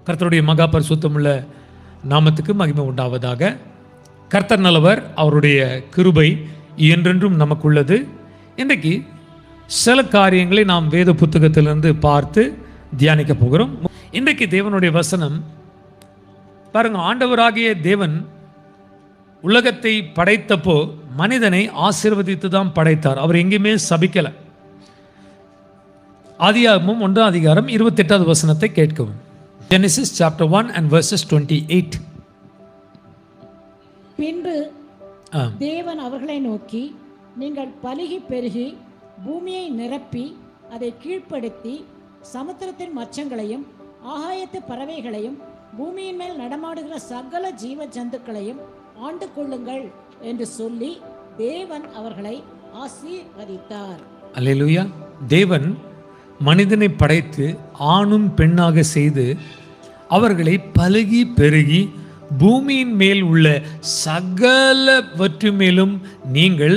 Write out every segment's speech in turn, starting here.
கர்த்தருடைய மகா பரிசுத்தமுள்ள நாமத்துக்கு மகிமை உண்டாவதாக. கர்த்தர் நல்லவர், அவருடைய கிருபை என்றென்றும் நமக்குள்ளது. இன்றைக்கு சில காரியங்களை நாம் வேத புத்தகத்திலிருந்து பார்த்து தியானிக்க போகிறோம். இன்றைக்கு தேவனுடைய வசனம் பாருங்க. ஆண்டவராகிய தேவன் உலகத்தை படைத்தப்போ மனிதனை ஆசீர்வதித்து தான் படைத்தார். அவர் எங்கேயுமே சபிக்கலை. ஆதியாகமம் 1ஆம் அதிகாரம் 28வது வசனத்தை கேட்கவும். Genesis chapter 1 and verses 28. பின்பு தேவன் அவர்களை நோக்கி, நீங்கள் பலுகி பெருகி பூமியை நிரப்பி அதை கீழ்ப்படுத்தி சமுத்திரத்தின் மச்சங்களையும் ஆகாயத்து பறவைகளையும் பூமியின் மேல் நடமாடுகிற சகல ஜீவ ஜந்துக்களையும் ஆண்டு கொள்ளுங்கள் என்று சொல்லி தேவன் அவர்களை ஆசீர்வதித்தார். அல்லேலூயா. தேவன் மனிதனை படைத்து ஆணும் பெண்ணாக செய்து அவர்களை பலுகி பெருகி பூமியின் மேல் உள்ள சகலவற்று மேலும் நீங்கள்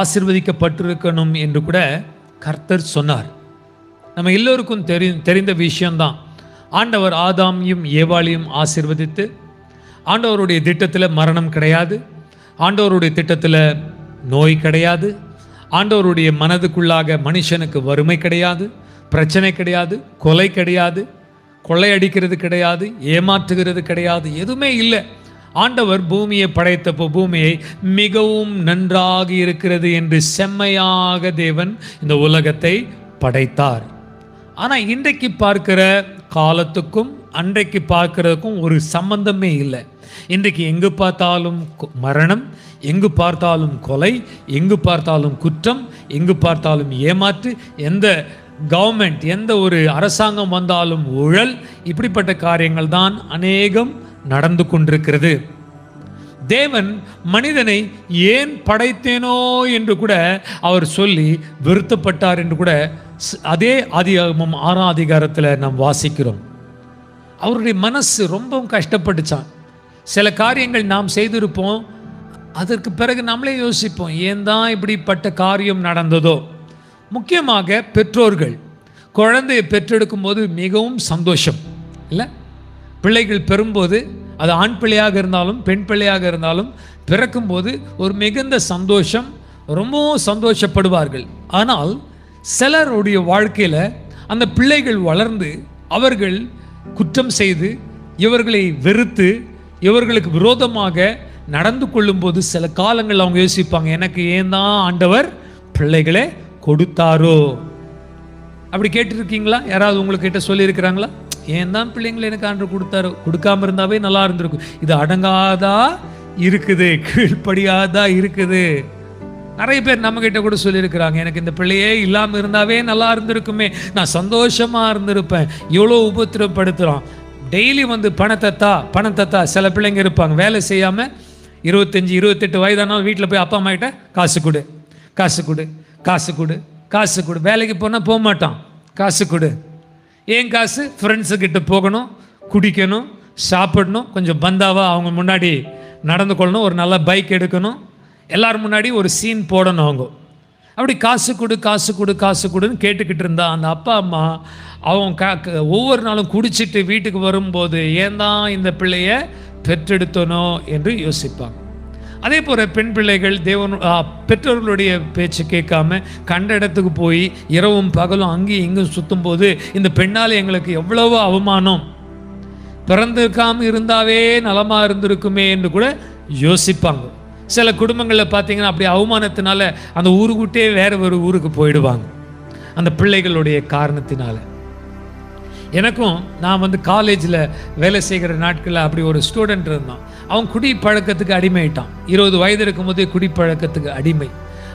ஆசீர்வதிக்கப்பட்டிருக்கணும் என்று கூட கர்த்தர் சொன்னார். நம்ம எல்லோருக்கும் தெரிந்த விஷயம்தான். ஆண்டவர் ஆதாமையும் ஏவாளையும் ஆசீர்வதித்து, ஆண்டவருடைய திட்டத்தில் மரணம் கிடையாது, ஆண்டவருடைய திட்டத்தில் நோய் கிடையாது, ஆண்டவருடைய மனதுக்குள்ளாக மனுஷனுக்கு வறுமை கிடையாது, பிரச்சனை கிடையாது, கொலை கிடையாது, கொள்ளையடிக்கிறது கிடையாது, ஏமாற்றுகிறது கிடையாது, எதுவுமே இல்லை. ஆண்டவர் பூமியை படைத்தப்போ பூமியை மிகவும் நன்றாக இருக்கிறது என்று செம்மையாக தேவன் இந்த உலகத்தை படைத்தார். ஆனால் இன்றைக்கு பார்க்கிற காலத்துக்கும் அன்றைக்கு பார்க்கிறதுக்கும் ஒரு சம்பந்தமே இல்லை. இன்றைக்கு எங்கு பார்த்தாலும் மரணம், எங்கு பார்த்தாலும் கொலை, எங்கு பார்த்தாலும் குற்றம், எங்கு பார்த்தாலும் ஏமாற்று, எந்த கவர்மெண்ட் எந்த ஒரு அரசாங்கம் வந்தாலும் ஊழல், இப்படிப்பட்ட காரியங்கள் தான் அநேகம் நடந்து கொண்டிருக்கிறது. தேவன் மனிதனை ஏன் படைத்தேனோ என்று கூட அவர் சொல்லி வருத்தப்பட்டார் என்று கூட அதே ஆதியாகமம் 6ஆம் அதிகாரத்தில் நாம் வாசிக்கிறோம். அவருடைய மனசு ரொம்பவும் கஷ்டப்பட்டுச்சான். சில காரியங்கள் நாம் செய்திருப்போம், அதற்கு பிறகு நம்மளே யோசிப்போம், ஏன் தான் இப்படிப்பட்ட காரியம் நடந்ததோ. முக்கியமாக பெற்றோர்கள் குழந்தையை பெற்றெடுக்கும் போது மிகவும் சந்தோஷம் இல்லை? பிள்ளைகள் பெறும்போது, அது ஆண் பிள்ளையாக இருந்தாலும் பெண் பிள்ளையாக இருந்தாலும் பிறக்கும்போது ஒரு மிகுந்த சந்தோஷம், ரொம்பவும் சந்தோஷப்படுவார்கள். ஆனால் சிலருடைய வாழ்க்கையில் அந்த பிள்ளைகள் வளர்ந்து அவர்கள் குற்றம் செய்து இவர்களை வெறுத்து இவர்களுக்கு விரோதமாக நடந்து கொள்ளும்போது சில காலங்கள் அவங்க யோசிப்பாங்க, எனக்கு ஏன் தான் ஆண்டவர் பிள்ளைகளே கொடுத்தாரோ. அப்படி கேட்டிருக்கீங்களா? யாராவது உங்கள்கிட்ட சொல்லியிருக்கிறாங்களா? ஏன் தான் பிள்ளைங்களை எனக்கு ஆண்டவர் கொடுத்தாரோ, கொடுக்காம இருந்தாவே நல்லா இருந்திருக்கும், இது அடங்காதா இருக்குது, கீழ்ப்படியாதா இருக்குது. நிறைய பேர் நம்மக்கிட்ட கூட சொல்லியிருக்கிறாங்க, எனக்கு இந்த பிள்ளையே இல்லாமல் இருந்தாவே நல்லா இருந்திருக்குமே, நான் சந்தோஷமாக இருந்திருப்பேன், இவ்வளோ உபத்திரப்படுத்துகிறோம், டெய்லி வந்து பணத்தத்தா. சில பிள்ளைங்க இருப்பாங்க வேலை செய்யாமல் 25-28 வயதானாலும் வீட்டில் போய் அப்பா அம்மா கிட்ட காசு கொடு, காசு கொடு, காசு கொடு, காசு கொடு. வேலைக்கு போனால் போக மாட்டான், காசு கொடு. ஏன் காசு? ஃப்ரெண்ட்ஸுக்கிட்ட போகணும், குடிக்கணும், சாப்பிடணும், கொஞ்சம் பந்தாவாக அவங்க முன்னாடி நடந்து கொள்ளணும், ஒரு நல்ல பைக் எடுக்கணும், எல்லாரும் முன்னாடி ஒரு சீன் போடணும். அவங்க அப்படி காசு கொடு, காசு கொடு, காசு கொடுன்னு கேட்டுக்கிட்டு இருந்தா அந்த அப்பா அம்மா அவங்க ஒவ்வொரு நாளும் குடிச்சிட்டு வீட்டுக்கு வரும்போது ஏன் தான் இந்த பிள்ளைய பெற்றெடுத்தனோ என்று யோசிப்பாங்க. அதே போல் பெண் பிள்ளைகள் பெற்றோர்களுடைய பேச்சு கேட்காம கண்ட இடத்துக்கு போய் இரவும் பகலும் அங்கேயும் இங்கும் சுற்றும் போது இந்த பெண்ணால் எங்களுக்கு எவ்வளவோ அவமானம், பிறந்திருக்காமல் இருந்தாவே நலமாக இருந்திருக்குமே என்று கூட யோசிப்பாங்க. சில குடும்பங்களில் பார்த்தீங்கன்னா அப்படி அவமானத்தினால அந்த ஊருக்குட்டே வேற ஒரு ஊருக்கு போயிடுவாங்க அந்த பிள்ளைகளுடைய காரணத்தினால. எனக்கும் நான் வந்து காலேஜில் வேலை செய்கிற நாட்களில் அப்படி ஒரு ஸ்டூடெண்ட் இருந்தான். அவன் குடி பழக்கத்துக்கு அடிமையிட்டான். 20 வயது இருக்கும்போதே குடிப்பழக்கத்துக்கு அடிமை.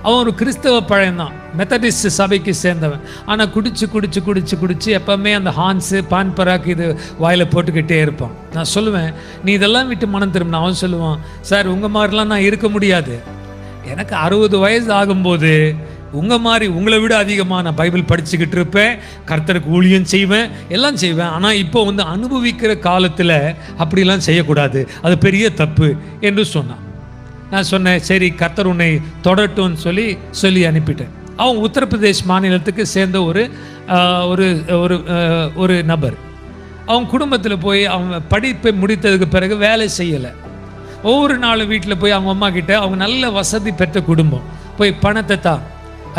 அவன் ஒரு கிறிஸ்தவ பழையன்தான், மெத்தடிஸ்ட் சபைக்கு சேர்ந்தவன். ஆனால் குடிச்சு எப்போவுமே அந்த ஹான்ஸு பான் பராக்கு இது வாயில் போட்டுக்கிட்டே இருப்பான். நான் சொல்லுவேன், நீ இதெல்லாம் விட்டு மனம் திரும்பினா. அவன் சொல்லுவான், சார் உங்கள் மாதிரிலாம் நான் இருக்க முடியாது, எனக்கு 60 வயசு ஆகும்போது உங்களை விட அதிகமாக நான் பைபிள் படிச்சுக்கிட்டு இருப்பேன், கர்த்தருக்கு ஊழியம் செய்வேன், எல்லாம் செய்வேன். ஆனால் இப்போ வந்து அனுபவிக்கிற காலத்தில் அப்படிலாம் செய்யக்கூடாது, அது பெரிய தப்பு என்று சொன்னான். நான் சொன்னேன், சரி கர்த்தர் உன்னை தொடட்டும்னு சொல்லி அனுப்பிட்டேன். அவன் உத்தரப்பிரதேஷ் மாநிலத்துக்கு சேர்ந்த ஒரு நபர். அவங்க குடும்பத்தில் போய் அவங்க படிப்பை முடித்ததுக்கு பிறகு வேலை செய்யலை. ஒவ்வொரு நாளும் வீட்டில் போய் அவங்க அம்மா கிட்ட, அவங்க நல்ல வசதி பெற்ற குடும்பம், போய் பணத்தை தான்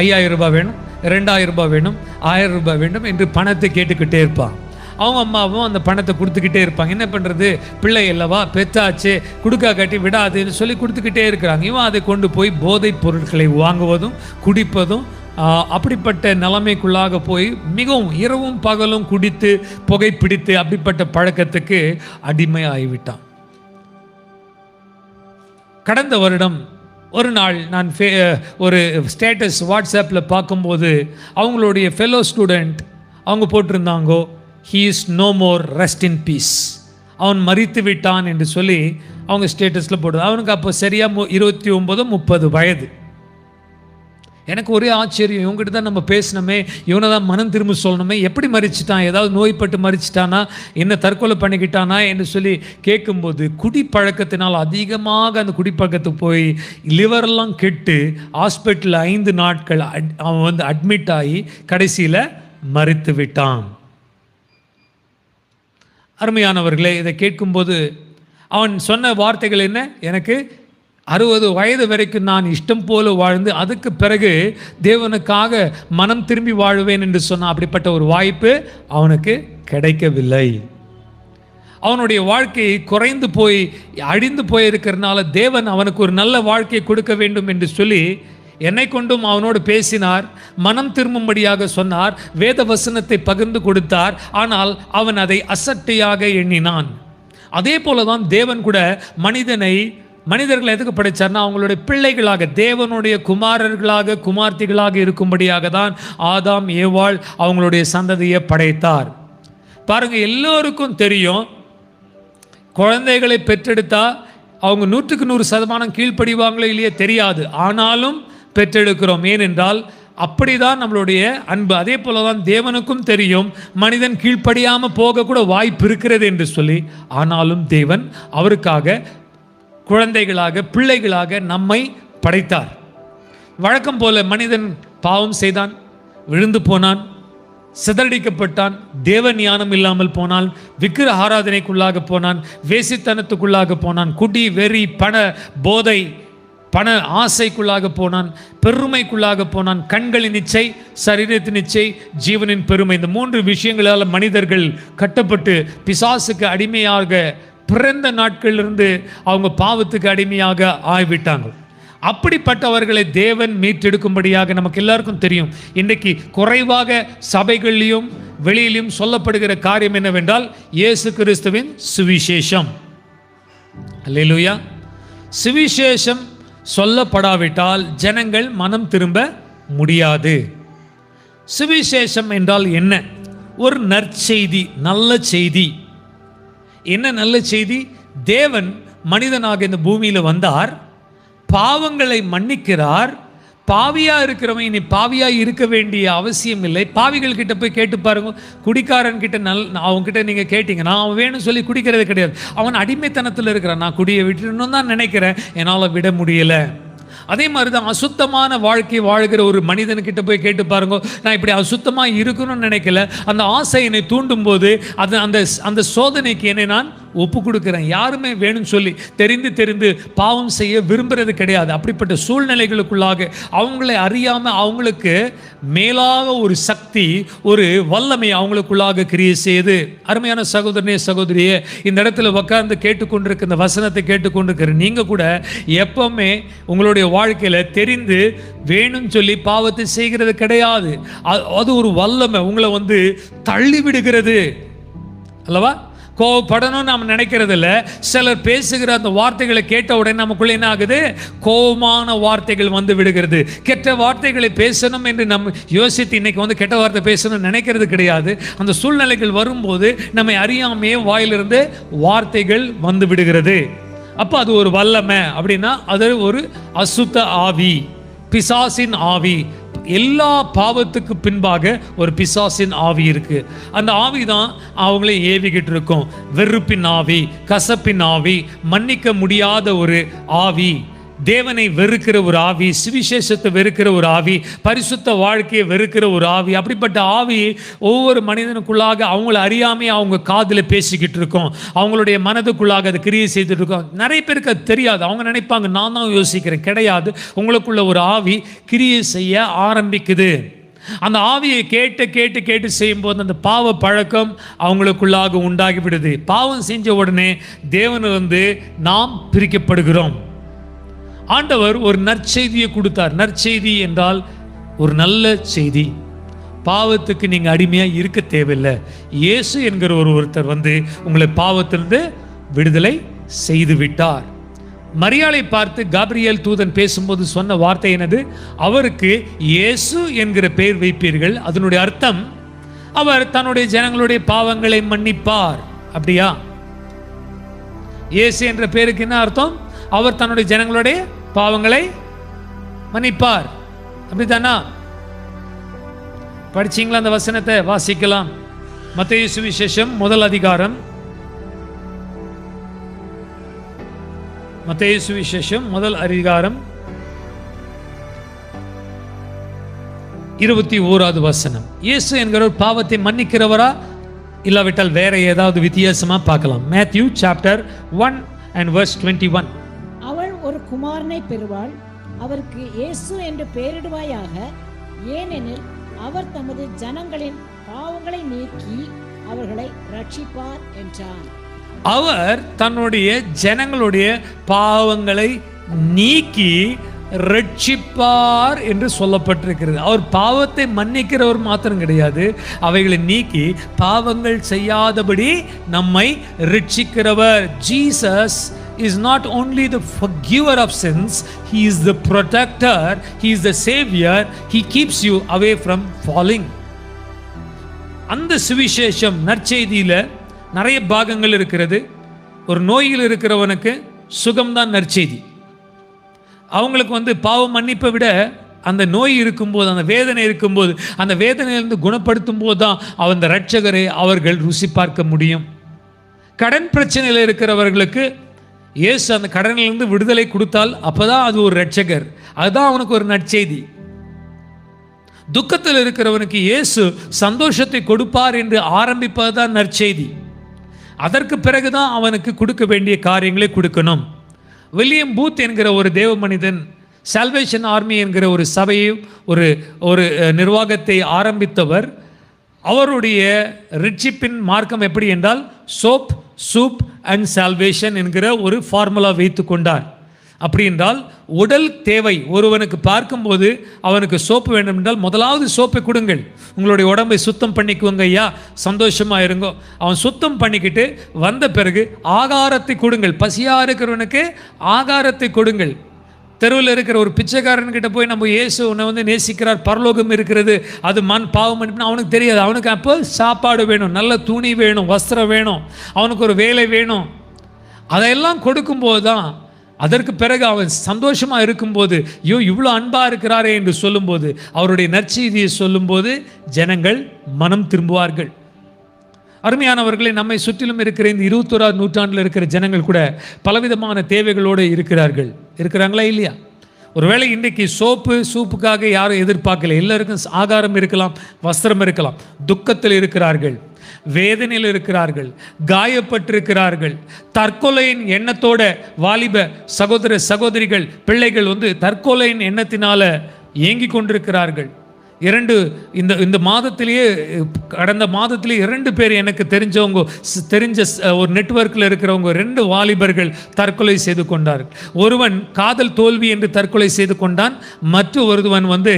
5000 ரூபாய் வேணும், 2000 ரூபாய் வேணும், 1000 ரூபாய் வேண்டும் என்று பணத்தை கேட்டுக்கிட்டே இருப்பான். அவங்க அம்மாவும் அந்த பணத்தை கொடுத்துக்கிட்டே இருப்பாங்க. என்ன பண்ணுறது, பிள்ளை அல்லவா, பெத்தாச்சு, கொடுக்கா காட்டி விடாதுன்னு சொல்லி கொடுத்துக்கிட்டே இருக்கிறாங்க. இவன் அதை கொண்டு போய் போதைப் பொருட்களை வாங்குவதும் குடிப்பதும் அப்படிப்பட்ட நிலைமைக்குள்ளாக போய் மிகவும் இரவும் பகலும் குடித்து புகைப்பிடித்து அப்படிப்பட்ட பழக்கத்துக்கு அடிமை ஆகிவிட்டான். கடந்த வருடம் ஒரு நாள் நான் ஒரு ஸ்டேட்டஸ் வாட்ஸ்அப்பில் பார்க்கும்போது அவங்களுடைய ஃபெலோ ஸ்டூடெண்ட் அவங்க போட்டிருந்தாங்கோ, he is no more, rest in peace, அவன் மரித்து விட்டான் என்று சொல்லி அவங்க ஸ்டேட்டஸில் போடுது. அவனுக்கு அப்போ சரியாக 29-30 வயது. எனக்கு ஒரே ஆச்சரியம், இவங்ககிட்ட தான் நம்ம பேசினோமே, இவனை தான் மனம் திரும்ப சொல்லணுமே, எப்படி மறிச்சிட்டான், ஏதாவது நோய்பட்டு மறிச்சிட்டானா, என்ன தற்கொலை பண்ணிக்கிட்டானா என்று சொல்லி கேட்கும்போது, குடிப்பழக்கத்தினால் அதிகமாக அந்த குடிப்பழக்கத்துக்கு போய் லிவரெல்லாம் கெட்டு ஹாஸ்பிட்டலில் 5 நாட்கள் அவன் வந்து அட்மிட் ஆகி கடைசியில் மறித்து விட்டான். அருமையானவர்களே, இதை கேட்கும்போது அவன் சொன்ன வார்த்தைகள் என்ன, எனக்கு 60 வயது வரைக்கும் நான் இஷ்டம் போல வாழ்ந்து அதுக்கு பிறகு தேவனுக்காக மனம் திரும்பி வாழுவேன் என்று சொன்னான். அப்படிப்பட்ட ஒரு வாய்ப்பு அவனுக்கு கிடைக்கவில்லை. அவனுடைய வாழ்க்கை குறைந்து போய் அழிந்து போயிருக்கிறதுனால தேவன் அவனுக்கு ஒரு நல்ல வாழ்க்கையை கொடுக்க வேண்டும் என்று சொல்லி என்னை கொண்டும் அவனோடு பேசினார், மனம் திரும்பும்படியாக சொன்னார், வேத வசனத்தை பகிர்ந்து கொடுத்தார். ஆனால் அவன் அதை அசட்டையாக எண்ணினான். அதே போல தான் தேவன் கூட மனிதர்களை எதுக்கு படைச்சார்னா, அவங்களுடைய பிள்ளைகளாக, தேவனுடைய குமாரர்களாக குமார்த்திகளாக இருக்கும்படியாக தான் ஆதாம் ஏவாள் அவங்களுடைய சந்ததியை படைத்தார். பாருங்க, எல்லோருக்கும் தெரியும், குழந்தைகளை பெற்றெடுத்தா அவங்க 100% கீழ்ப்படிவாங்களோ இல்லையே தெரியாது, ஆனாலும் பெற்றெடுக்கிறோம். ஏனென்றால் அப்படிதான் நம்மளுடைய அன்பு. அதே போல தான் தேவனுக்கும் தெரியும் மனிதன் கீழ்ப்படியாமல் போக கூட வாய்ப்பு இருக்கிறது என்று சொல்லி, ஆனாலும் தேவன் அவருக்காக குழந்தைகளாக பிள்ளைகளாக நம்மை படைத்தார். வழக்கம் போல மனிதன் பாவம் செய்தான், விழுந்து போனான், சிதறடிக்கப்பட்டான், தேவ ஞானம் இல்லாமல் போனான், விக்கிர ஆராதனைக்குள்ளாக போனான், வேசித்தனத்துக்குள்ளாக போனான், குடி வெறி பண போதை பண ஆசைக்குள்ளாக போனான், பெருமைக்குள்ளாக போனான், கண்களின் இச்சை, சரீரத்தின் இச்சை, ஜீவனின் பெருமை, இந்த 3 விஷயங்களால் மனிதர்கள் கட்டப்பட்டு பிசாசுக்கு அடிமையாக பிறந்த நாட்களிலிருந்து அவங்க பாவத்துக்கு அடிமையாக ஆகிவிட்டாங்க. அப்படிப்பட்டவர்களை தேவன் மீட்டெடுக்கும்படியாக நமக்கு எல்லாருக்கும் தெரியும். இன்றைக்கு குறைவாக சபைகளிலும் வெளியிலும் சொல்லப்படுகிற காரியம் என்னவென்றால், இயேசு கிறிஸ்துவின் சுவிசேஷம். அல்லேலூயா. சுவிசேஷம் சொல்லப்படாவிட்டால் ஜனங்கள் மனம் திரும்ப முடியாது. சுவிசேஷம் என்றால் என்ன? ஒரு நற்செய்தி, நல்ல செய்தி. என்ன நல்ல செய்தி? தேவன் மனிதனாக இந்த பூமியில் வந்தார், பாவங்களை மன்னிக்கிறார். பாவியா இருக்கிறவன் இனி பாவியா இருக்க வேண்டிய அவசியம் இல்லை. பாவிகள் கிட்ட போய் கேட்டு பாருங்க, குடிக்காரன் கிட்ட அவங்க கிட்ட நீங்க கேட்டீங்கன்னா அவன் வேணும்னு சொல்லி குடிக்கிறது கிடையாது. அவன் அடிமைத்தனத்தில் இருக்கிறான். நான் குடியை விட்டுணும் தான் நினைக்கிறேன், என்னால் விட முடியல. அதே மாதிரி தான் அசுத்தமான வாழ்க்கை வாழ்கிற ஒரு மனிதன்கிட்ட போய் கேட்டு பாருங்க, நான் இப்படி அசுத்தமாக இருக்கணும்னு நினைக்கல, அந்த ஆசை என்னை தூண்டும் போது அது அந்த சோதனைக்கு என்னை நான் ஒப்பு கொடுக்குறேன். யாருமே வேணும்னு சொல்லி தெரிந்து பாவம் செய்ய விரும்புறது கிடையாது. அப்படிப்பட்ட சூழ்நிலைகளுக்குள்ளாக அவங்களை அறியாமல் அவங்களுக்கு மேலாக ஒரு சக்தி, ஒரு வல்லமை அவங்களுக்குள்ளாக கிரியை செய்யுது. அருமையான சகோதரனே சகோதரியே, இந்த இடத்துல உட்கார்ந்து கேட்டுக்கொண்டிருக்க இந்த வசனத்தை கேட்டுக்கொண்டிருக்கிற நீங்கள் கூட எப்பவுமே உங்களுடைய வாழ்க்கையில் தெரிந்து வேணும்னு சொல்லி பாவத்தை செய்கிறது கிடையாது. அது ஒரு வல்லமை உங்களை வந்து தள்ளி விடுகிறது அல்லவா? கோவப்படணும்னு நம்ம நினைக்கிறது இல்லை. சிலர் பேசுகிற அந்த வார்த்தைகளை கேட்ட உடனே நமக்குள்ள என்ன ஆகுது? கோபமான வார்த்தைகள் வந்து விடுகிறது. கெட்ட வார்த்தைகளை பேசணும் என்று நம்ம யோசித்து இன்னைக்கு வந்து கெட்ட வார்த்தை பேசணும்னு நினைக்கிறது கிடையாது. அந்த சூழ்நிலைகள் வரும்போது நம்மை அறியாமையே வாயிலிருந்து வார்த்தைகள் வந்து விடுகிறது. அப்போ அது ஒரு வல்லமை. அப்படின்னா அது ஒரு அசுத்த ஆவி, பிசாசின் ஆவி. எல்லா பாவத்துக்கு பின்பாக ஒரு பிசாசின் ஆவி இருக்கு. அந்த ஆவி தான் அவங்களே ஏவிக்கிட்டு இருக்கும். வெறுப்பின் ஆவி, கசப்பின் ஆவி, மன்னிக்க முடியாத ஒரு ஆவி, தேவனை வெறுக்கிற ஒரு ஆவி, சுவிசேஷத்தை வெறுக்கிற ஒரு ஆவி, பரிசுத்த வாழ்க்கையை வெறுக்கிற ஒரு ஆவி. அப்படிப்பட்ட ஆவி ஒவ்வொரு மனிதனுக்குள்ளாக அவங்கள அறியாமே அவங்க காதில் பேசிக்கிட்டு இருக்கோம், அவங்களுடைய மனதுக்குள்ளாக அது கிரியை செய்துட்டு இருக்கோம். நிறைய பேருக்கு அது தெரியாது. அவங்க நினைப்பாங்க நான் தான் யோசிக்கிறேன். கிடையாது. உங்களுக்குள்ள ஒரு ஆவி கிரியை செய்ய ஆரம்பிக்குது. அந்த ஆவியை கேட்டு கேட்டு கேட்டு செய்யும்போது அந்த பாவ பழக்கம் அவங்களுக்குள்ளாக உண்டாகிவிடுது. பாவம் செஞ்ச உடனே தேவனிலிருந்து நாம் பிரிக்கப்படுகிறோம். ஆண்டவர் ஒரு நற்செய்தியை கொடுத்தார். நற்செய்தி என்றால் ஒரு நல்ல செய்தி. பாவத்துக்கு நீங்கள் அடிமையாக இருக்க தேவையில்லை. இயேசு என்கிற ஒருத்தர் வந்து உங்களை பாவத்திலிருந்து விடுதலை செய்து விட்டார். மரியாளை பார்த்து காபிரியேல் தூதன் பேசும்போது சொன்ன வார்த்தை என்னது? அவருக்கு இயேசு என்கிற பெயர் வைப்பீர்கள். அதனுடைய அர்த்தம் அவர் தன்னுடைய ஜனங்களுடைய பாவங்களை மன்னிப்பார். அப்படியா? இயேசு என்ற பெயருக்கு என்ன அர்த்தம்? அவர் தன்னுடைய ஜனங்களுடைய பாவங்களை மன்னிப்பார். அப்படித்தானா? படிச்சீங்களா? அந்த வசனத்தை வாசிக்கலாம். மத்தேயு சுவிசேஷம் 1 அதிகாரம், மத்தேயு சுவிசேஷம் 1 அதிகாரம் 21வது வசனம். இயேசு என்கிறவர் பாவத்தை மன்னிக்கிறவரா இல்லாவிட்டால் வேற ஏதாவது வித்தியாசமா பார்க்கலாம். Matthew chapter 1 and verse 21. அவள் ஒரு குமாரனை பெறுவாள், அவருக்கு இயேசு என்று பெயரிடுவாயாக, ஏனெனில் அவர் தமது ஜனங்களின் பாவங்களை நீக்கி அவர்களை ரட்சிப்பார் என்றான். அவர் தன்னுடைய ஜனங்களுடைய பாவங்களை நீக்கி ரட்சிப்பார் என்று சொல்லப்பட்டிருக்கிறது. அவர் பாவத்தை மன்னிக்கிறவர் மாத்திரம் கிடையாது, அவைகளை நீக்கி பாவங்கள் செய்யாதபடி நம்மை ரட்சிக்கிறவர். Jesus is not only the forgiver of sins, he is the protector, he is the savior, he keeps you away from falling. அந்த சுவிசேஷம் நற்செய்தியில் நிறைய பாகங்கள் இருக்கிறது. ஒரு நோயில் இருக்கிறவனுக்கு சுகம்தான் நற்செய்தி. அவங்களுக்கு வந்து பாவம் மன்னிப்பை விட அந்த நோய் இருக்கும்போது, அந்த வேதனை இருக்கும்போது, அந்த வேதனையிலிருந்து குணப்படுத்தும் போது தான் அந்த இரட்சகரை அவர்கள் ருசி பார்க்க முடியும். கடன் பிரச்சனையில் இருக்கிறவர்களுக்கு இயேசு அந்த கடனிலிருந்து விடுதலை கொடுத்தால் அப்போதான் அது ஒரு இரட்சகர், அதுதான் அவனுக்கு ஒரு நற்செய்தி. துக்கத்தில் இருக்கிறவனுக்கு இயேசு சந்தோஷத்தை கொடுப்பார் என்று ஆரம்பிப்பது தான் நற்செய்தி. அதற்கு பிறகுதான் அவனுக்கு கொடுக்க வேண்டிய காரியங்களை கொடுக்கணும். வில்லியம் பூத் என்கிற ஒரு தேவ மனிதன் சால்வேஷன் ஆர்மி என்கிற ஒரு சபையை ஒரு நிர்வாகத்தை ஆரம்பித்தவர். அவருடைய ரிட்சிப்பின் மார்க்கம் எப்படி என்றால் சோப், சூப் அண்ட் சால்வேஷன் என்கிற ஒரு ஃபார்முலா வைத்து கொண்டார். அப்படி என்றால் உடல் தேவை ஒருவனுக்கு பார்க்கும்போது அவனுக்கு சோப்பு வேண்டும் என்றால் முதலாவது சோப்பை கொடுங்கள், உங்களுடைய உடம்பை சுத்தம் பண்ணிக்குவோங்க ஐயா, சந்தோஷமாக இருங்கோ. அவன் சுத்தம் பண்ணிக்கிட்டு வந்த பிறகு ஆகாரத்தை கொடுங்கள். பசியாக இருக்கிறவனுக்கு ஆகாரத்தை கொடுங்கள். தெருவில் இருக்கிற ஒரு பிச்சைக்காரன்கிட்ட போய் நம்ம இயேசு உன்னை வந்து நேசிக்கிறார், பரலோகம் இருக்கிறது, அது பாவம் மன்னிப்புன்னு அவனுக்கு தெரியாது. அவனுக்கு அப்போ சாப்பாடு வேணும், நல்ல துணி வேணும், வஸ்திரம் வேணும், அவனுக்கு ஒரு வேலை வேணும். அதையெல்லாம் கொடுக்கும்போது தான் அதற்கு பிறகு அவன் சந்தோஷமாக இருக்கும்போது, ஐயோ இவ்வளோ அன்பாக இருக்கிறாரே என்று சொல்லும்போது, அவருடைய நற்செய்தியை சொல்லும்போது ஜனங்கள் மனம் திரும்புவார்கள். அருமையானவர்களை, நம்மை சுற்றிலும் இருக்கிற இந்த 21ஆம் நூற்றாண்டில் இருக்கிற ஜனங்கள் கூட பலவிதமான தேவைகளோடு இருக்கிறாங்களா இல்லையா? ஒருவேளை இன்றைக்கு சூப்புக்காக யாரும் எதிர்பார்க்கல. எல்லாருக்கும் ஆகாரம் இருக்கலாம், வஸ்திரம் இருக்கலாம். துக்கத்தில் இருக்கிறார்கள், வேதனையில் இருக்கிறார்கள், காயப்பட்டிருக்கிறார்கள். தற்கொலையின் எண்ணத்தோட வாலிப சகோதர சகோதரிகள், பிள்ளைகள் வந்து தற்கொலையின் எண்ணத்தினால ஏங்கி கொண்டிருக்கிறார்கள். இந்த மாதத்திலேயே, கடந்த மாதத்திலே 2 பேர் எனக்கு தெரிஞ்ச ஒரு நெட்வொர்க்கில் இருக்கிறவங்க 2 வாலிபர்கள் தற்கொலை செய்து கொண்டார்கள். ஒருவன் காதல் தோல்வி என்று தற்கொலை செய்து கொண்டான். மற்ற ஒருவன் வந்து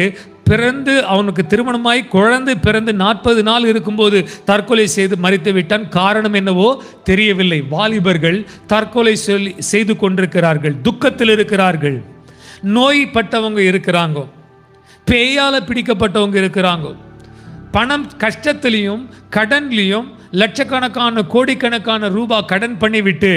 பிறந்து, அவனுக்கு திருமணமாய் குழந்தை பிறந்து 40 நாள் இருக்கும்போது தற்கொலை செய்து மரித்து விட்டான். காரணம் என்னவோ தெரியவில்லை. வாலிபர்கள் தற்கொலை செய்து கொண்டிருக்கிறார்கள், துக்கத்தில் இருக்கிறார்கள். நோய்பட்டவங்க இருக்கிறாங்க, பேயால் பிடிக்கப்பட்டவங்க இருக்கிறாங்க. பணம் கஷ்டத்திலையும் கடன்லையும் லட்சக்கணக்கான கோடிக்கணக்கான ரூபாய் கடன் பண்ணிவிட்டு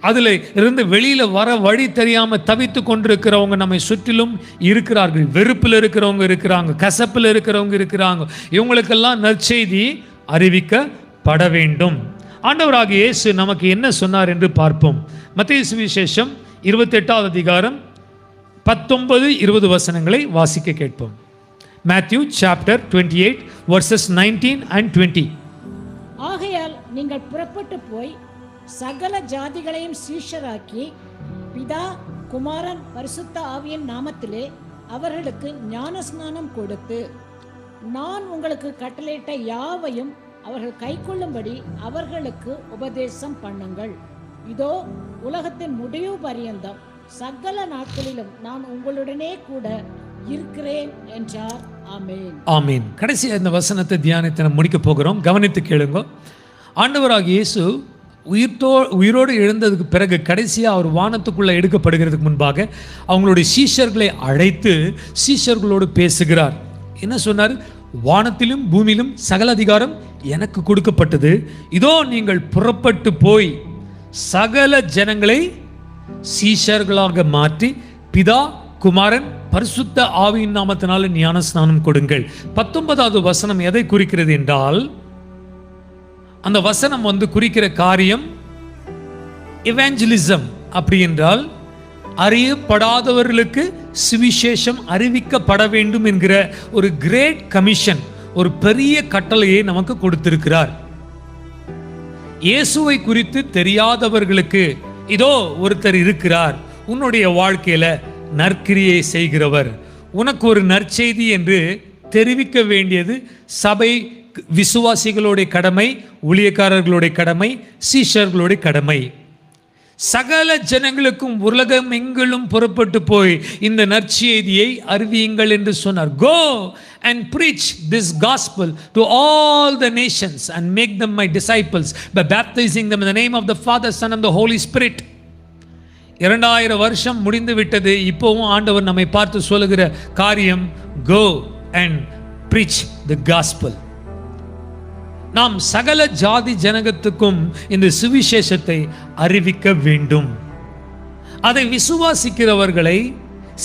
அதில் இருந்து வெளியில் வர வழி தெரியாமல் தவித்து கொண்டிருக்கிறவங்க நம்மை சுற்றிலும் இருக்கிறார்கள். வெறுப்பில் இருக்கிறவங்க இருக்கிறாங்க, கசப்பில் இருக்கிறவங்க இருக்கிறாங்க. இவங்களுக்கெல்லாம் நற்செய்தி அறிவிக்கப்பட வேண்டும். ஆண்டவராகிய இயேசு நமக்கு என்ன சொன்னார் என்று பார்ப்போம். மத்தேயு சுவிசேஷம் 28வது அதிகாரம் 19-20 வசனங்களை வாசிக்க கேட்போம். Matthew chapter 28 verses 19 and 20. ஆகையால் நீங்கள் புறப்பட்டு போய் சகல ஜாதிகளையும் சீஷராக்கி பிதா குமாரன் பரிசுத்த ஆவியின் நாமத்திலே அவர்களுக்கு ஞானஸ்நானம் கொடுத்து நான் உங்களுக்கு கட்டளையிட்ட யாவையும் அவர்கள் கைக்கொள்ளும்படி அவர்களுக்கு உபதேசம் பண்ணுங்கள். இதோ உலகத்தின் முடிவு பரியந்தம் சகல நாட்களிலும் நான் உங்களுடனே கூட இருக்கிறேன் என்றார். ஆமென். ஆமென். கடைசி இந்த வசனத்தை தியானித்து நம்ம முடிக்க போகிறோம். கவனித்து கேளுங்க. ஆண்டவராகிய இயேசு உயிரோடு எழுந்ததுக்கு பிறகு கடைசியாக அவர் வானத்துக்குள்ளே எடுக்கப்படுகிறதுக்கு முன்பாக அவங்களுடைய சீஷர்களை அழைத்து சீஷர்களோடு பேசுகிறார். என்ன சொன்னார்? வானத்திலும் பூமியிலும் சகல அதிகாரம் எனக்கு கொடுக்கப்பட்டது. இதோ நீங்கள் புறப்பட்டு போய் சகல ஜனங்களை சீஷர்களாக மாற்றி பிதா குமாரன் பரிசுத்த ஆவியின் நாமத்தினால ஞானஸ்நானம் கொடுங்கள். 19வது வசனம் எதை குறிக்கிறது என்றால், அந்த வசனம் குறிக்கிற காரியம் எவாஞ்சலிசம். அப்படி என்றால் அறியப்படாதவர்களுக்கு சுவிசேஷம் அறிவிக்கப்பட வேண்டும் என்கிற ஒரு கிரேட் கமிஷன், ஒரு பெரிய கட்டளையை நமக்கு கொடுத்திருக்கிறார். இயேசுவை குறித்து தெரியாதவர்களுக்கு இதோ ஒருத்தர் இருக்கிறார், உன்னுடைய வாழ்க்கையில நற்கிரியை செய்கிறவர், உனக்கு ஒரு நற்செய்தி என்று தெரிவிக்க வேண்டியது சபை விசுவாசிகளுடைய கடமை, ஊழியக்காரர்களுடைய கடமை, சீஷர்களுடைய கடமை. சகல ஜனங்களுக்கும் உலகம் எங்கிலும் புறப்பட்டு போய் இந்த நற்செய்தியை அறிவியுங்கள் என்று சொன்னார். Go and preach this gospel to all the nations and make them my disciples by baptizing them in the name of the Father, Son and the Holy Spirit. 2000 வருஷம் முடிந்து விட்டது. இப்போவும் ஆண்டவர் நம்மை பார்த்து சொல்லுகிற காரியம் go and preach the gospel. நாம் சகல ஜாதி ஜனகத்துக்கும் இந்த சுவிசேஷத்தை அறிவிக்க வேண்டும். அதை விசுவாசிக்கிறவர்களை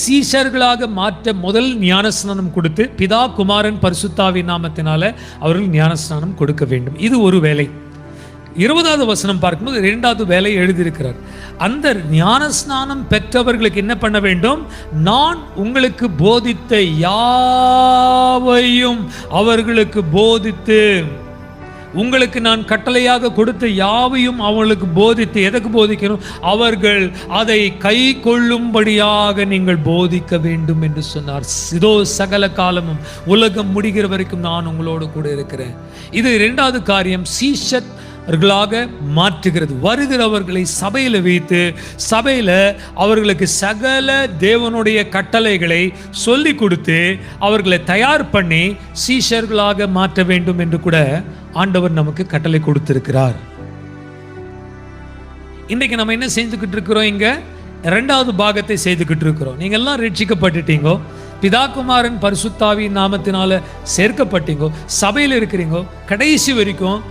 சீஷர்களாக மாற்ற முதல் ஞானஸ்நானம் கொடுத்து பிதா குமாரன் பரிசுத்தாவின் நாமத்தினால அவர்கள் ஞானஸ்நானம் கொடுக்க வேண்டும். இது ஒரு வேலை. 20வது வசனம் பார்க்கும்போது 2வது வேலை எழுதியிருக்கிறார். அந்த ஞானஸ்நானம் பெற்றவர்களுக்கு என்ன பண்ண வேண்டும்? நான் உங்களுக்கு போதித்த யாவையும் அவர்களுக்கு போதித்து, உங்களுக்கு நான் கட்டளையாக கொடுத்த யாவையும் அவர்களுக்கு போதித்து, எதற்கு போதிக்கணும்? அவர்கள் அதை கை கொள்ளும்படியாக நீங்கள் போதிக்க வேண்டும் என்று சொன்னார். இதோ சகல காலமும் உலகம் முடிகிற வரைக்கும் நான் உங்களோடு கூட இருக்கிறேன். இது 2வது காரியம், சீஷர்களாக மாற்றுகிறது. வருகிறவர்களை சபையில் வைத்து சபையில் அவர்களுக்கு சகல தேவனுடைய கட்டளைகளை சொல்லி கொடுத்து அவர்களை தயார் பண்ணி சீஷர்களாக மாற்ற வேண்டும் என்று கூட ஆண்டவர் நமக்கு கட்டளை கொடுத்திருக்கிறார். இன்றைக்கு நம்ம என்ன செஞ்சுக்கிட்டு இருக்கிறோம்? இங்க 2வது பாகத்தை செய்துக்கிட்டு இருக்கிறோம். நீங்க எல்லாம் ரட்சிக்கப்பட்டுட்டீங்கோ, பிதாகுமாரன் பரிசுத்தாவின் நாமத்தினால சேர்க்கப்பட்டீங்கோ, சபையில் இருக்கிறீங்கோ. கடைசி வரைக்கும்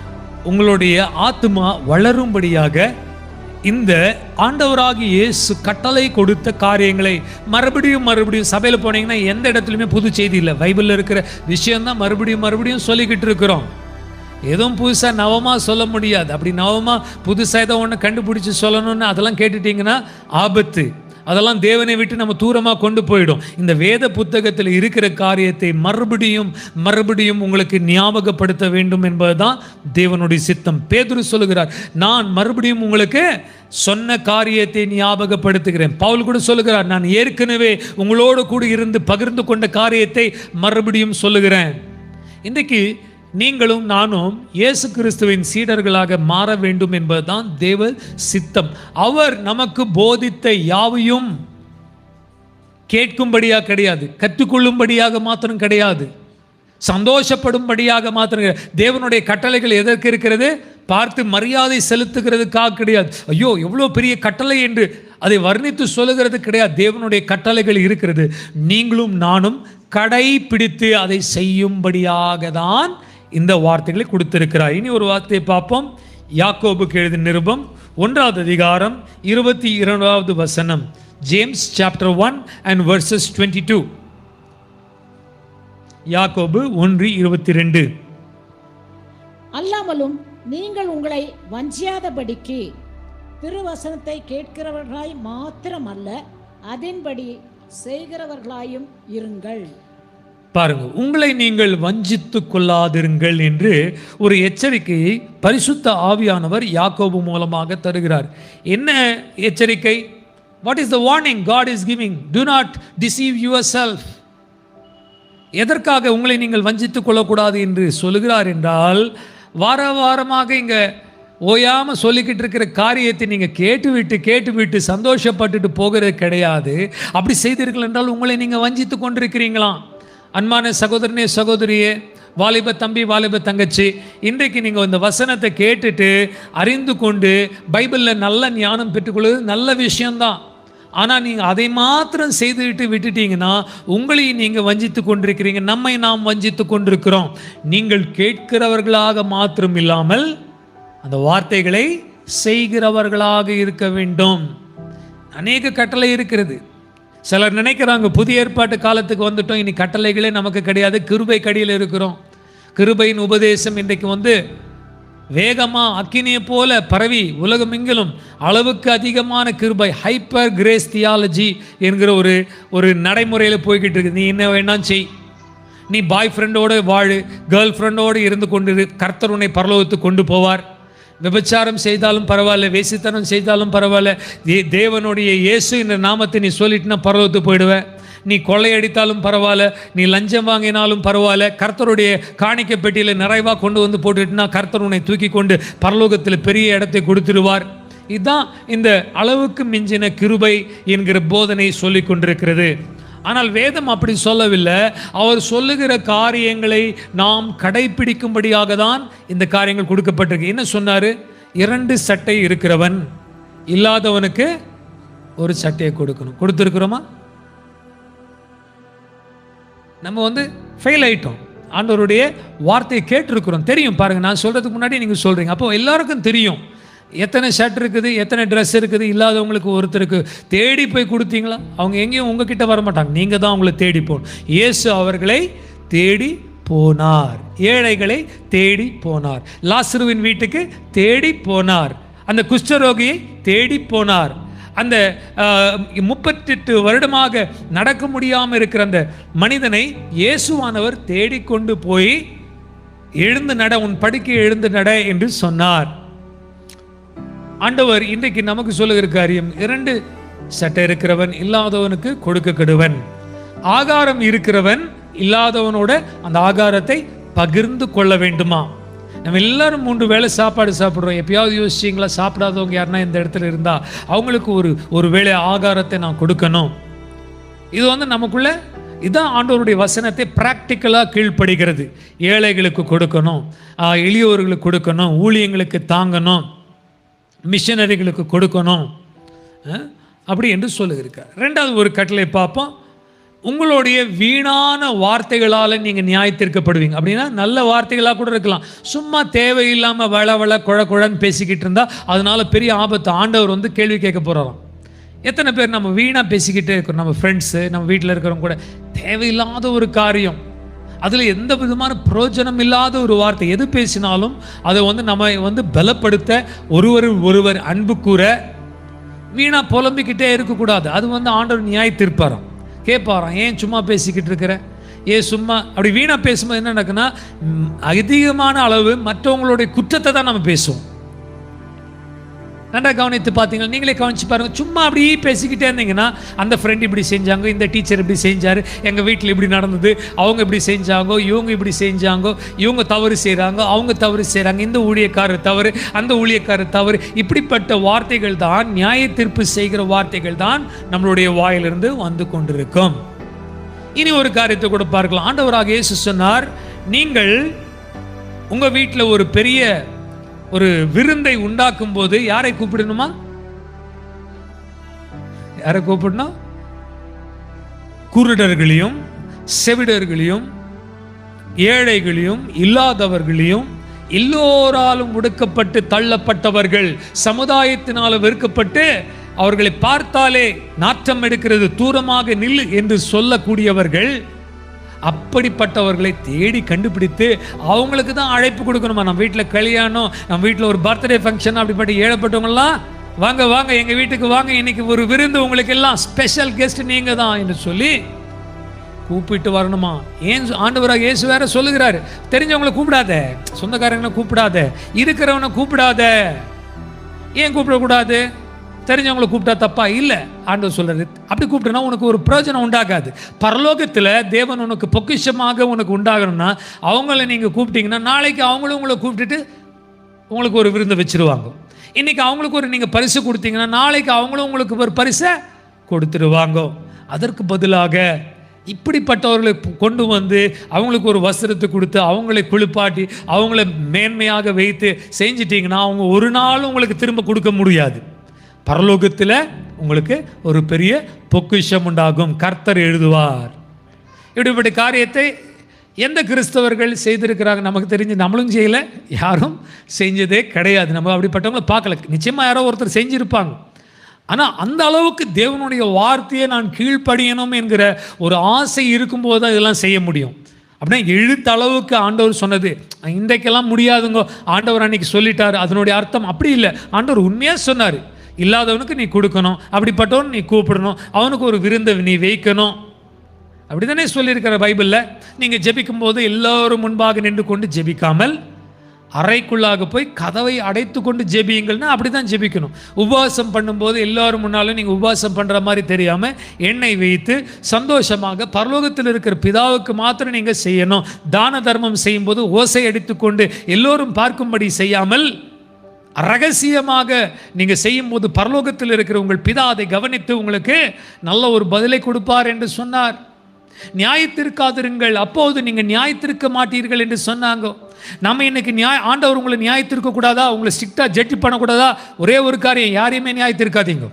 உங்களுடைய ஆத்மா வளரும்படியாக இந்த ஆண்டவராகிய இயேசு கட்டளை கொடுத்த காரியங்களை மறுபடியும் சபையில் போனீங்கன்னா எந்த இடத்துலையுமே புது செய்தி இல்லை. பைபிளில் இருக்கிற விஷயம்தான் மறுபடியும் சொல்லிக்கிட்டு இருக்கிறோம். எதுவும் புதுசாக நவமாக சொல்ல முடியாது. அப்படி நவமாக புதுசாக ஏதோ ஒன்று கண்டுபிடிச்சி சொல்லணும்னு அதெல்லாம் கேட்டுட்டிங்கன்னா ஆபத்து. அதெல்லாம் தேவனை விட்டு நம்ம தூரமாக கொண்டு போயிடும். இந்த வேத புத்தகத்தில் இருக்கிற காரியத்தை மறுபடியும் உங்களுக்கு ஞாபகப்படுத்த வேண்டும் என்பதுதான் தேவனுடைய சித்தம். பேதுரு சொல்லுகிறார், நான் மறுபடியும் உங்களுக்கு சொன்ன காரியத்தை ஞாபகப்படுத்துகிறேன். பவுல் கூட சொல்லுகிறார், நான் ஏற்கனவே உங்களோடு கூட இருந்து பகிர்ந்து கொண்ட காரியத்தை மறுபடியும் சொல்லுகிறேன். இன்றைக்கு நீங்களும் நானும் இயேசு கிறிஸ்துவின் சீடர்களாக மாற வேண்டும் என்பதுதான் தேவ சித்தம். அவர் நமக்கு போதித்த யாவையும் கேட்கும்படியாக கிடையாது, கற்றுக்கொள்ளும்படியாக மாத்திரம் கிடையாது, சந்தோஷப்படும்படியாக மாத்திரம் கிடையாது. தேவனுடைய கட்டளைகள் எதற்கு இருக்கிறது? பார்த்து மரியாதை செலுத்துகிறதுக்காக கிடையாது. ஐயோ எவ்வளோ பெரிய கட்டளை என்று அதை வர்ணித்து சொல்லுகிறது கிடையாது. தேவனுடைய கட்டளைகள் இருக்கிறது, நீங்களும் நானும் கடைபிடித்து அதை செய்யும்படியாக தான் இந்த வார்த்தைகளை கொடுத்திருக்கிறார். இனி ஒரு வார்த்தையை பார்ப்போம். யாக்கோபுக்கு எழுதின நிருபம் 1வது அதிகாரம் 22வது வசனம். James chapter 1 and verses 22. யாக்கோபு 1:22. அல்லாமலும் நீங்கள் உங்களை வஞ்சியாதபடிக்கு திருவசனத்தை கேட்கிறவர்களாய் மாத்திரமல்ல, அதன்படி செய்கிறவர்களாயும் இருங்கள். பாருங்க, உங்களை நீங்கள் வஞ்சித்துக் கொள்ளாதிருங்கள் என்று ஒரு எச்சரிக்கையை பரிசுத்த ஆவியானவர் யாக்கோபு மூலமாக தருகிறார். என்ன எச்சரிக்கை? What is the warning God is giving? Do not deceive yourself. எதற்காக உங்களை நீங்கள் வஞ்சித்துக் கொள்ளக்கூடாது என்று சொல்லுகிறார் என்றால், வார வாரமாக இங்க ஓயாம சொல்லிக்கிட்டு இருக்கிற காரியத்தை நீங்க கேட்டுவிட்டு சந்தோஷப்பட்டுட்டு போகிறது கிடையாது. அப்படி செய்தீர்கள் என்றால் உங்களை நீங்க வஞ்சித்துக் கொண்டிருக்கிறீங்களாம். அன்பான சகோதரனே, சகோதரியே, வாலிப தம்பி, வாலிப தங்கச்சி, இன்றைக்கு நீங்கள் இந்த வசனத்தை கேட்டுட்டு அறிந்து கொண்டு பைபிளில் நல்ல ஞானம் பெற்றுக்கொள்வது நல்ல விஷயம்தான். ஆனால் நீங்கள் அதை மாத்திரம் செய்துவிட்டு விட்டுட்டீங்கன்னா உங்களையும் நீங்கள் வஞ்சித்து கொண்டிருக்கிறீங்க. நம்மை நாம் வஞ்சித்து கொண்டிருக்கிறோம். நீங்கள் கேட்கிறவர்களாக மாத்திரம் இல்லாமல் அந்த வார்த்தைகளை செய்கிறவர்களாக இருக்க வேண்டும். அநேக கட்டளை இருக்கிறது. சிலர் நினைக்கிறாங்க புதிய ஏற்பாட்டு காலத்துக்கு வந்துட்டோம், இனி கட்டளைகளே நமக்கு கிடையாது, கிருபை கடியில் இருக்கிறோம். கிருபையின் உபதேசம் இன்றைக்கு வேகமாக அக்கினியை போல பரவி உலகமெங்கிலும் அளவுக்கு அதிகமான கிருபை, ஹைப்பர் கிரேஸ் தியாலஜி என்கிற ஒரு நடைமுறையில் போய்கிட்டு இருக்குது. நீ என்ன வேணாம் செய், நீ பாய் ஃப்ரெண்டோடு வாழு, கேர்ள் ஃப்ரெண்டோடு இருந்து கொண்டு கர்த்தர் உன்னை பரலோகத்துக்கு கொண்டு போவார். விபச்சாரம் செய்தாலும் பரவாயில்ல, வேசித்தனம் செய்தாலும் பரவாயில்ல, தேவனுடைய இயேசு என்ற நாமத்தை நீ சொல்லிட்டுனா பரலோகத்துக்கு போயிடுவேன். நீ கொள்ளையடித்தாலும் பரவாயில்ல, நீ லஞ்சம் வாங்கினாலும் பரவாயில்ல, கர்த்தருடைய காணிக்கை பெட்டியில் நிறைவாக கொண்டு வந்து போட்டுட்டுனா கர்த்தர் உன்னை தூக்கி கொண்டு பரலோகத்தில் பெரிய இடத்தை கொடுத்துருவார். இதுதான் இந்த அளவுக்கு மிஞ்சின கிருபை என்கிற போதனை சொல்லி கொண்டிருக்கிறது. ஆனால் வேதம் அப்படி சொல்லவில்லை. அவர் சொல்லுகிற காரியங்களை நாம் கடைபிடிக்கும்படியாக தான் இந்த காரியங்கள் கொடுக்கப்பட்டிருக்கு. என்ன சொன்னார்? 2 சட்டை இருக்கிறவன் இல்லாதவனுக்கு ஒரு சட்டையை கொடுக்கணும். கொடுத்துருக்குறோமா? நம்ம ஃபெயில் ஆயிட்டோம். ஆண்டவருடைய வார்த்தையை கேட்டிருக்கிறோம், தெரியும். பாருங்கள், நான் சொல்கிறதுக்கு முன்னாடி நீங்கள் சொல்கிறீங்க. அப்போ எல்லாருக்கும் தெரியும் எத்தனை ஷர்ட் இருக்குது, எத்தனை ட்ரெஸ் இருக்குது. இல்லாதவங்களுக்கு ஒருத்தருக்கு தேடி போய் கொடுத்தீங்களா? அவங்க எங்கேயும் உங்ககிட்ட வரமாட்டாங்க, நீங்கள் தான் அவங்களை தேடி போகணும். இயேசு அவர்களை தேடி போனார், ஏழைகளை தேடி போனார், லாசருவின் வீட்டுக்கு தேடி போனார், அந்த குஷ்டரோகியை தேடி போனார், அந்த 38 வருடமாக நடக்க முடியாமல் இருக்கிற அந்த மனிதனை இயேசுவானவர் தேடிக்கொண்டு போய் எழுந்து நட, உன் படுக்கை எழுந்து நட என்று சொன்னார். ஆண்டவர் இன்றைக்கு நமக்கு சொல்லுகிற காரியம், 2 சட்டை இருக்கிறவன் இல்லாதவனுக்கு கொடுக்க கெடுவன், ஆகாரம் இருக்கிறவன் இல்லாதவனோட அந்த ஆகாரத்தை பகிர்ந்து கொள்ள வேண்டுமா? நம்ம எல்லாரும் 3 வேளை சாப்பாடு சாப்பிட்றோம். எப்பயாவது யோசிச்சிங்களா, சாப்பிடாதவங்க யாருன்னா இந்த இடத்துல இருந்தால் அவங்களுக்கு ஒரு வேளை ஆகாரத்தை நான் கொடுக்கணும். இது நமக்குள்ள இதுதான் ஆண்டவருடைய வசனத்தை பிராக்டிக்கலாக கீழ்ப்படுகிறது. ஏழைகளுக்கு கொடுக்கணும், எளியோர்களுக்கு கொடுக்கணும், ஊழியங்களுக்கு தாங்கணும், மிஷனரிகளுக்கு கொடுக்கணும், அப்படி என்று சொல்லுகிறார். 2வது ஒரு கட்டளை பார்ப்போம். உங்களுடைய வீணான வார்த்தைகளால் நீங்கள் நியாயத்திற்கப்படுவீங்க. அப்படின்னா நல்ல வார்த்தைகளாக கூட இருக்கலாம், சும்மா தேவையில்லாமல் வள குழன்னு பேசிக்கிட்டு இருந்தால் அதனால பெரிய ஆபத்து. ஆண்டவர் கேள்வி கேட்க போகிறாராம். எத்தனை பேர் நம்ம வீணாக பேசிக்கிட்டே இருக்கிறோம்? நம்ம ஃப்ரெண்ட்ஸு, நம்ம வீட்டில் இருக்கிறவங்க கூட தேவையில்லாத ஒரு காரியம், அதில் எந்த விதமான பிரயோஜனம் இல்லாத ஒரு வார்த்தை, எது பேசினாலும் அதை நம்ம பலப்படுத்த, ஒருவர் அன்பு கூற, வீணாக புலம்பிக்கிட்டே இருக்கக்கூடாது. அது ஆண்டவர் நியாயத்திருப்பாராம், கேட்பாராம், ஏன் சும்மா பேசிக்கிட்டு இருக்கிற, ஏன் சும்மா. அப்படி வீணாக பேசும்போது என்ன நடக்குன்னா, அதிகமான அளவு மற்றவங்களுடைய குற்றத்தை தான் நம்ம பேசுவோம். நல்லா கவனித்து பார்த்தீங்களா? நீங்களே கவனிச்சு பாருங்கள். சும்மா அப்படி பேசிக்கிட்டே இருந்தீங்கன்னா, அந்த ஃப்ரெண்ட் இப்படி செஞ்சாங்க, இந்த டீச்சர் இப்படி செஞ்சார், எங்கள் வீட்டில் இப்படி நடந்தது, அவங்க இப்படி செஞ்சாங்கோ, இவங்க இப்படி செஞ்சாங்கோ, இவங்க தவறு செய்கிறாங்க, அவங்க தவறு செய்கிறாங்க, இந்த ஊழியக்காரர் தவறு, அந்த ஊழியக்காரர் தவறு. இப்படிப்பட்ட வார்த்தைகள் தான், நியாய தீர்ப்பு செய்கிற வார்த்தைகள் தான் நம்மளுடைய வாயிலிருந்து வந்து கொண்டிருக்கும். இனி ஒரு காரியத்தை கூட பார்க்கலாம். ஆண்டவராக இயேசு சொன்னார், நீங்கள் உங்கள் வீட்டில் ஒரு பெரிய விருந்தை உண்டாக்கும் போது யாரை கூப்பிடணுமா? யாரை கூப்பிடணும்? குருடர்களையும் செவிடர்களையும் ஏழைகளையும் இல்லாதவர்களையும் எல்லோராலும் ஒடுக்கப்பட்டு தள்ளப்பட்டவர்கள், சமுதாயத்தினால் வெறுக்கப்பட்டு அவர்களை பார்த்தாலே நாற்றம் எடுக்கிறது, தூரமாக நில்லு என்று சொல்லக்கூடியவர்கள், அப்படிப்பட்டவர்களை தேடி கண்டுபிடித்து அவங்களுக்கு தான் அழைப்பு கொடுக்கணுமா? நம்ம வீட்டில் கல்யாணம், நம்ம வீட்டில் ஒரு பர்த்டே ஃபங்க்ஷன், அப்படிப்பட்ட ஏழைப்பட்டவங்களாம் வாங்க வாங்க எங்கள் வீட்டுக்கு வாங்க, இன்னைக்கு ஒரு விருந்து, உங்களுக்கு எல்லாம் ஸ்பெஷல் கெஸ்ட் நீங்கள் தான் என்று சொல்லி கூப்பிட்டு வரணுமா. ஏன் ஆண்டவராக இயேசு வேற சொல்லுகிறாரு, தெரிஞ்சவங்களை கூப்பிடாத, சொந்தக்காரங்களை கூப்பிடாத, இருக்கிறவனை கூப்பிடாத. ஏன் கூப்பிடக்கூடாது? தெரிஞ்சவங்களை கூப்பிட்டா தப்பா? இல்லை, ஆண்டவர் சொல்றாரு அப்படி கூப்பிட்டனா உனக்கு ஒரு பிரயோஜனம் உண்டாகாது. பரலோகத்தில் தேவன் உனக்கு பொக்கிஷமாக உனக்கு உண்டாகணும்னா அவங்கள நீங்கள் கூப்பிட்டீங்கன்னா நாளைக்கு அவங்களும் உங்களை கூப்பிட்டுட்டு உங்களுக்கு ஒரு விருந்து வச்சிருவாங்க. இன்னைக்கு அவங்களுக்கு ஒரு நீங்கள் பரிசு கொடுத்தீங்கன்னா நாளைக்கு அவங்களும் உங்களுக்கு ஒரு பரிசை கொடுத்துருவாங்க. அதற்கு பதிலாக இப்படிப்பட்டவர்களை கொண்டு வந்து அவங்களுக்கு ஒரு வஸ்திரத்தை கொடுத்து அவங்களை குளிப்பாட்டி அவங்கள மேன்மையாக வைத்து செஞ்சிட்டிங்கன்னா அவங்க ஒரு நாளும் உங்களுக்கு திரும்ப கொடுக்க முடியாது. பரலோகத்தில் உங்களுக்கு ஒரு பெரிய பொக்கிஷம் உண்டாகும். கர்த்தர் எழுதுவார். இப்படிப்பட்ட காரியத்தை எந்த கிறிஸ்தவர்கள் செய்திருக்கிறாங்க? நமக்கு தெரிஞ்சு நம்மளும் செய்யலை, யாரும் செஞ்சதே கிடையாது. நம்ம அப்படிப்பட்டவங்களை பார்க்கல. நிச்சயமாக யாரோ ஒருத்தர் செஞ்சுருப்பாங்க. ஆனால் அந்த அளவுக்கு தேவனுடைய வார்த்தையை நான் கீழ்ப்படியணும் என்கிற ஒரு ஆசை இருக்கும்போது தான் இதெல்லாம் செய்ய முடியும். அப்படின்னா எழுத்தளவுக்கு ஆண்டவர் சொன்னது இன்றைக்கெல்லாம் முடியாதுங்க, ஆண்டவர் அன்னைக்கு சொல்லிட்டார், அதனுடைய அர்த்தம் அப்படி இல்லை. ஆண்டவர் உண்மையாக சொன்னார், இல்லாதவனுக்கு நீ கொடுக்கணும், அப்படிப்பட்டவன் நீ கூப்பிடணும், அவனுக்கு ஒரு விருந்தை நீ வைக்கணும். அப்படி தானே சொல்லியிருக்கிற பைபிளில். நீங்கள் ஜெபிக்கும் போது எல்லோரும் முன்பாக நின்று கொண்டு ஜெபிக்காமல் அறைக்குள்ளாக போய் கதவை அடைத்து கொண்டு ஜெபியுங்கள்னா அப்படி தான் ஜெபிக்கணும். உபவாசம் பண்ணும்போது எல்லோரும் முன்னாலும் நீங்கள் உபவாசம் பண்ணுற மாதிரி தெரியாமல் எண்ணெய் வைத்து சந்தோஷமாக பரலோகத்தில் இருக்கிற பிதாவுக்கு மாத்திரம் நீங்கள் செய்யணும். தான தர்மம் செய்யும்போது ஓசை அடித்துக்கொண்டு எல்லோரும் பார்க்கும்படி செய்யாமல் ரகசியமாக நீங்கள் செய்யும்போது பரலோகத்தில் இருக்கிற உங்கள் பிதா அதை கவனித்து உங்களுக்கு நல்ல ஒரு பதிலை கொடுப்பார் என்று சொன்னார். நியாயத்திற்காதிருங்கள், அப்போது நீங்கள் நியாயத்திருக்க மாட்டீர்கள் என்று சொன்னாங்க. நம்ம இன்னைக்கு ஆண்டவர் உங்களை நியாயத்திருக்க கூடாதா? உங்களை ஸ்ட்ரிக்டாக ஜட்ஜ் பண்ணக்கூடாதா? ஒரே ஒரு காரியம், யாரையுமே நியாயத்திருக்காதீங்க.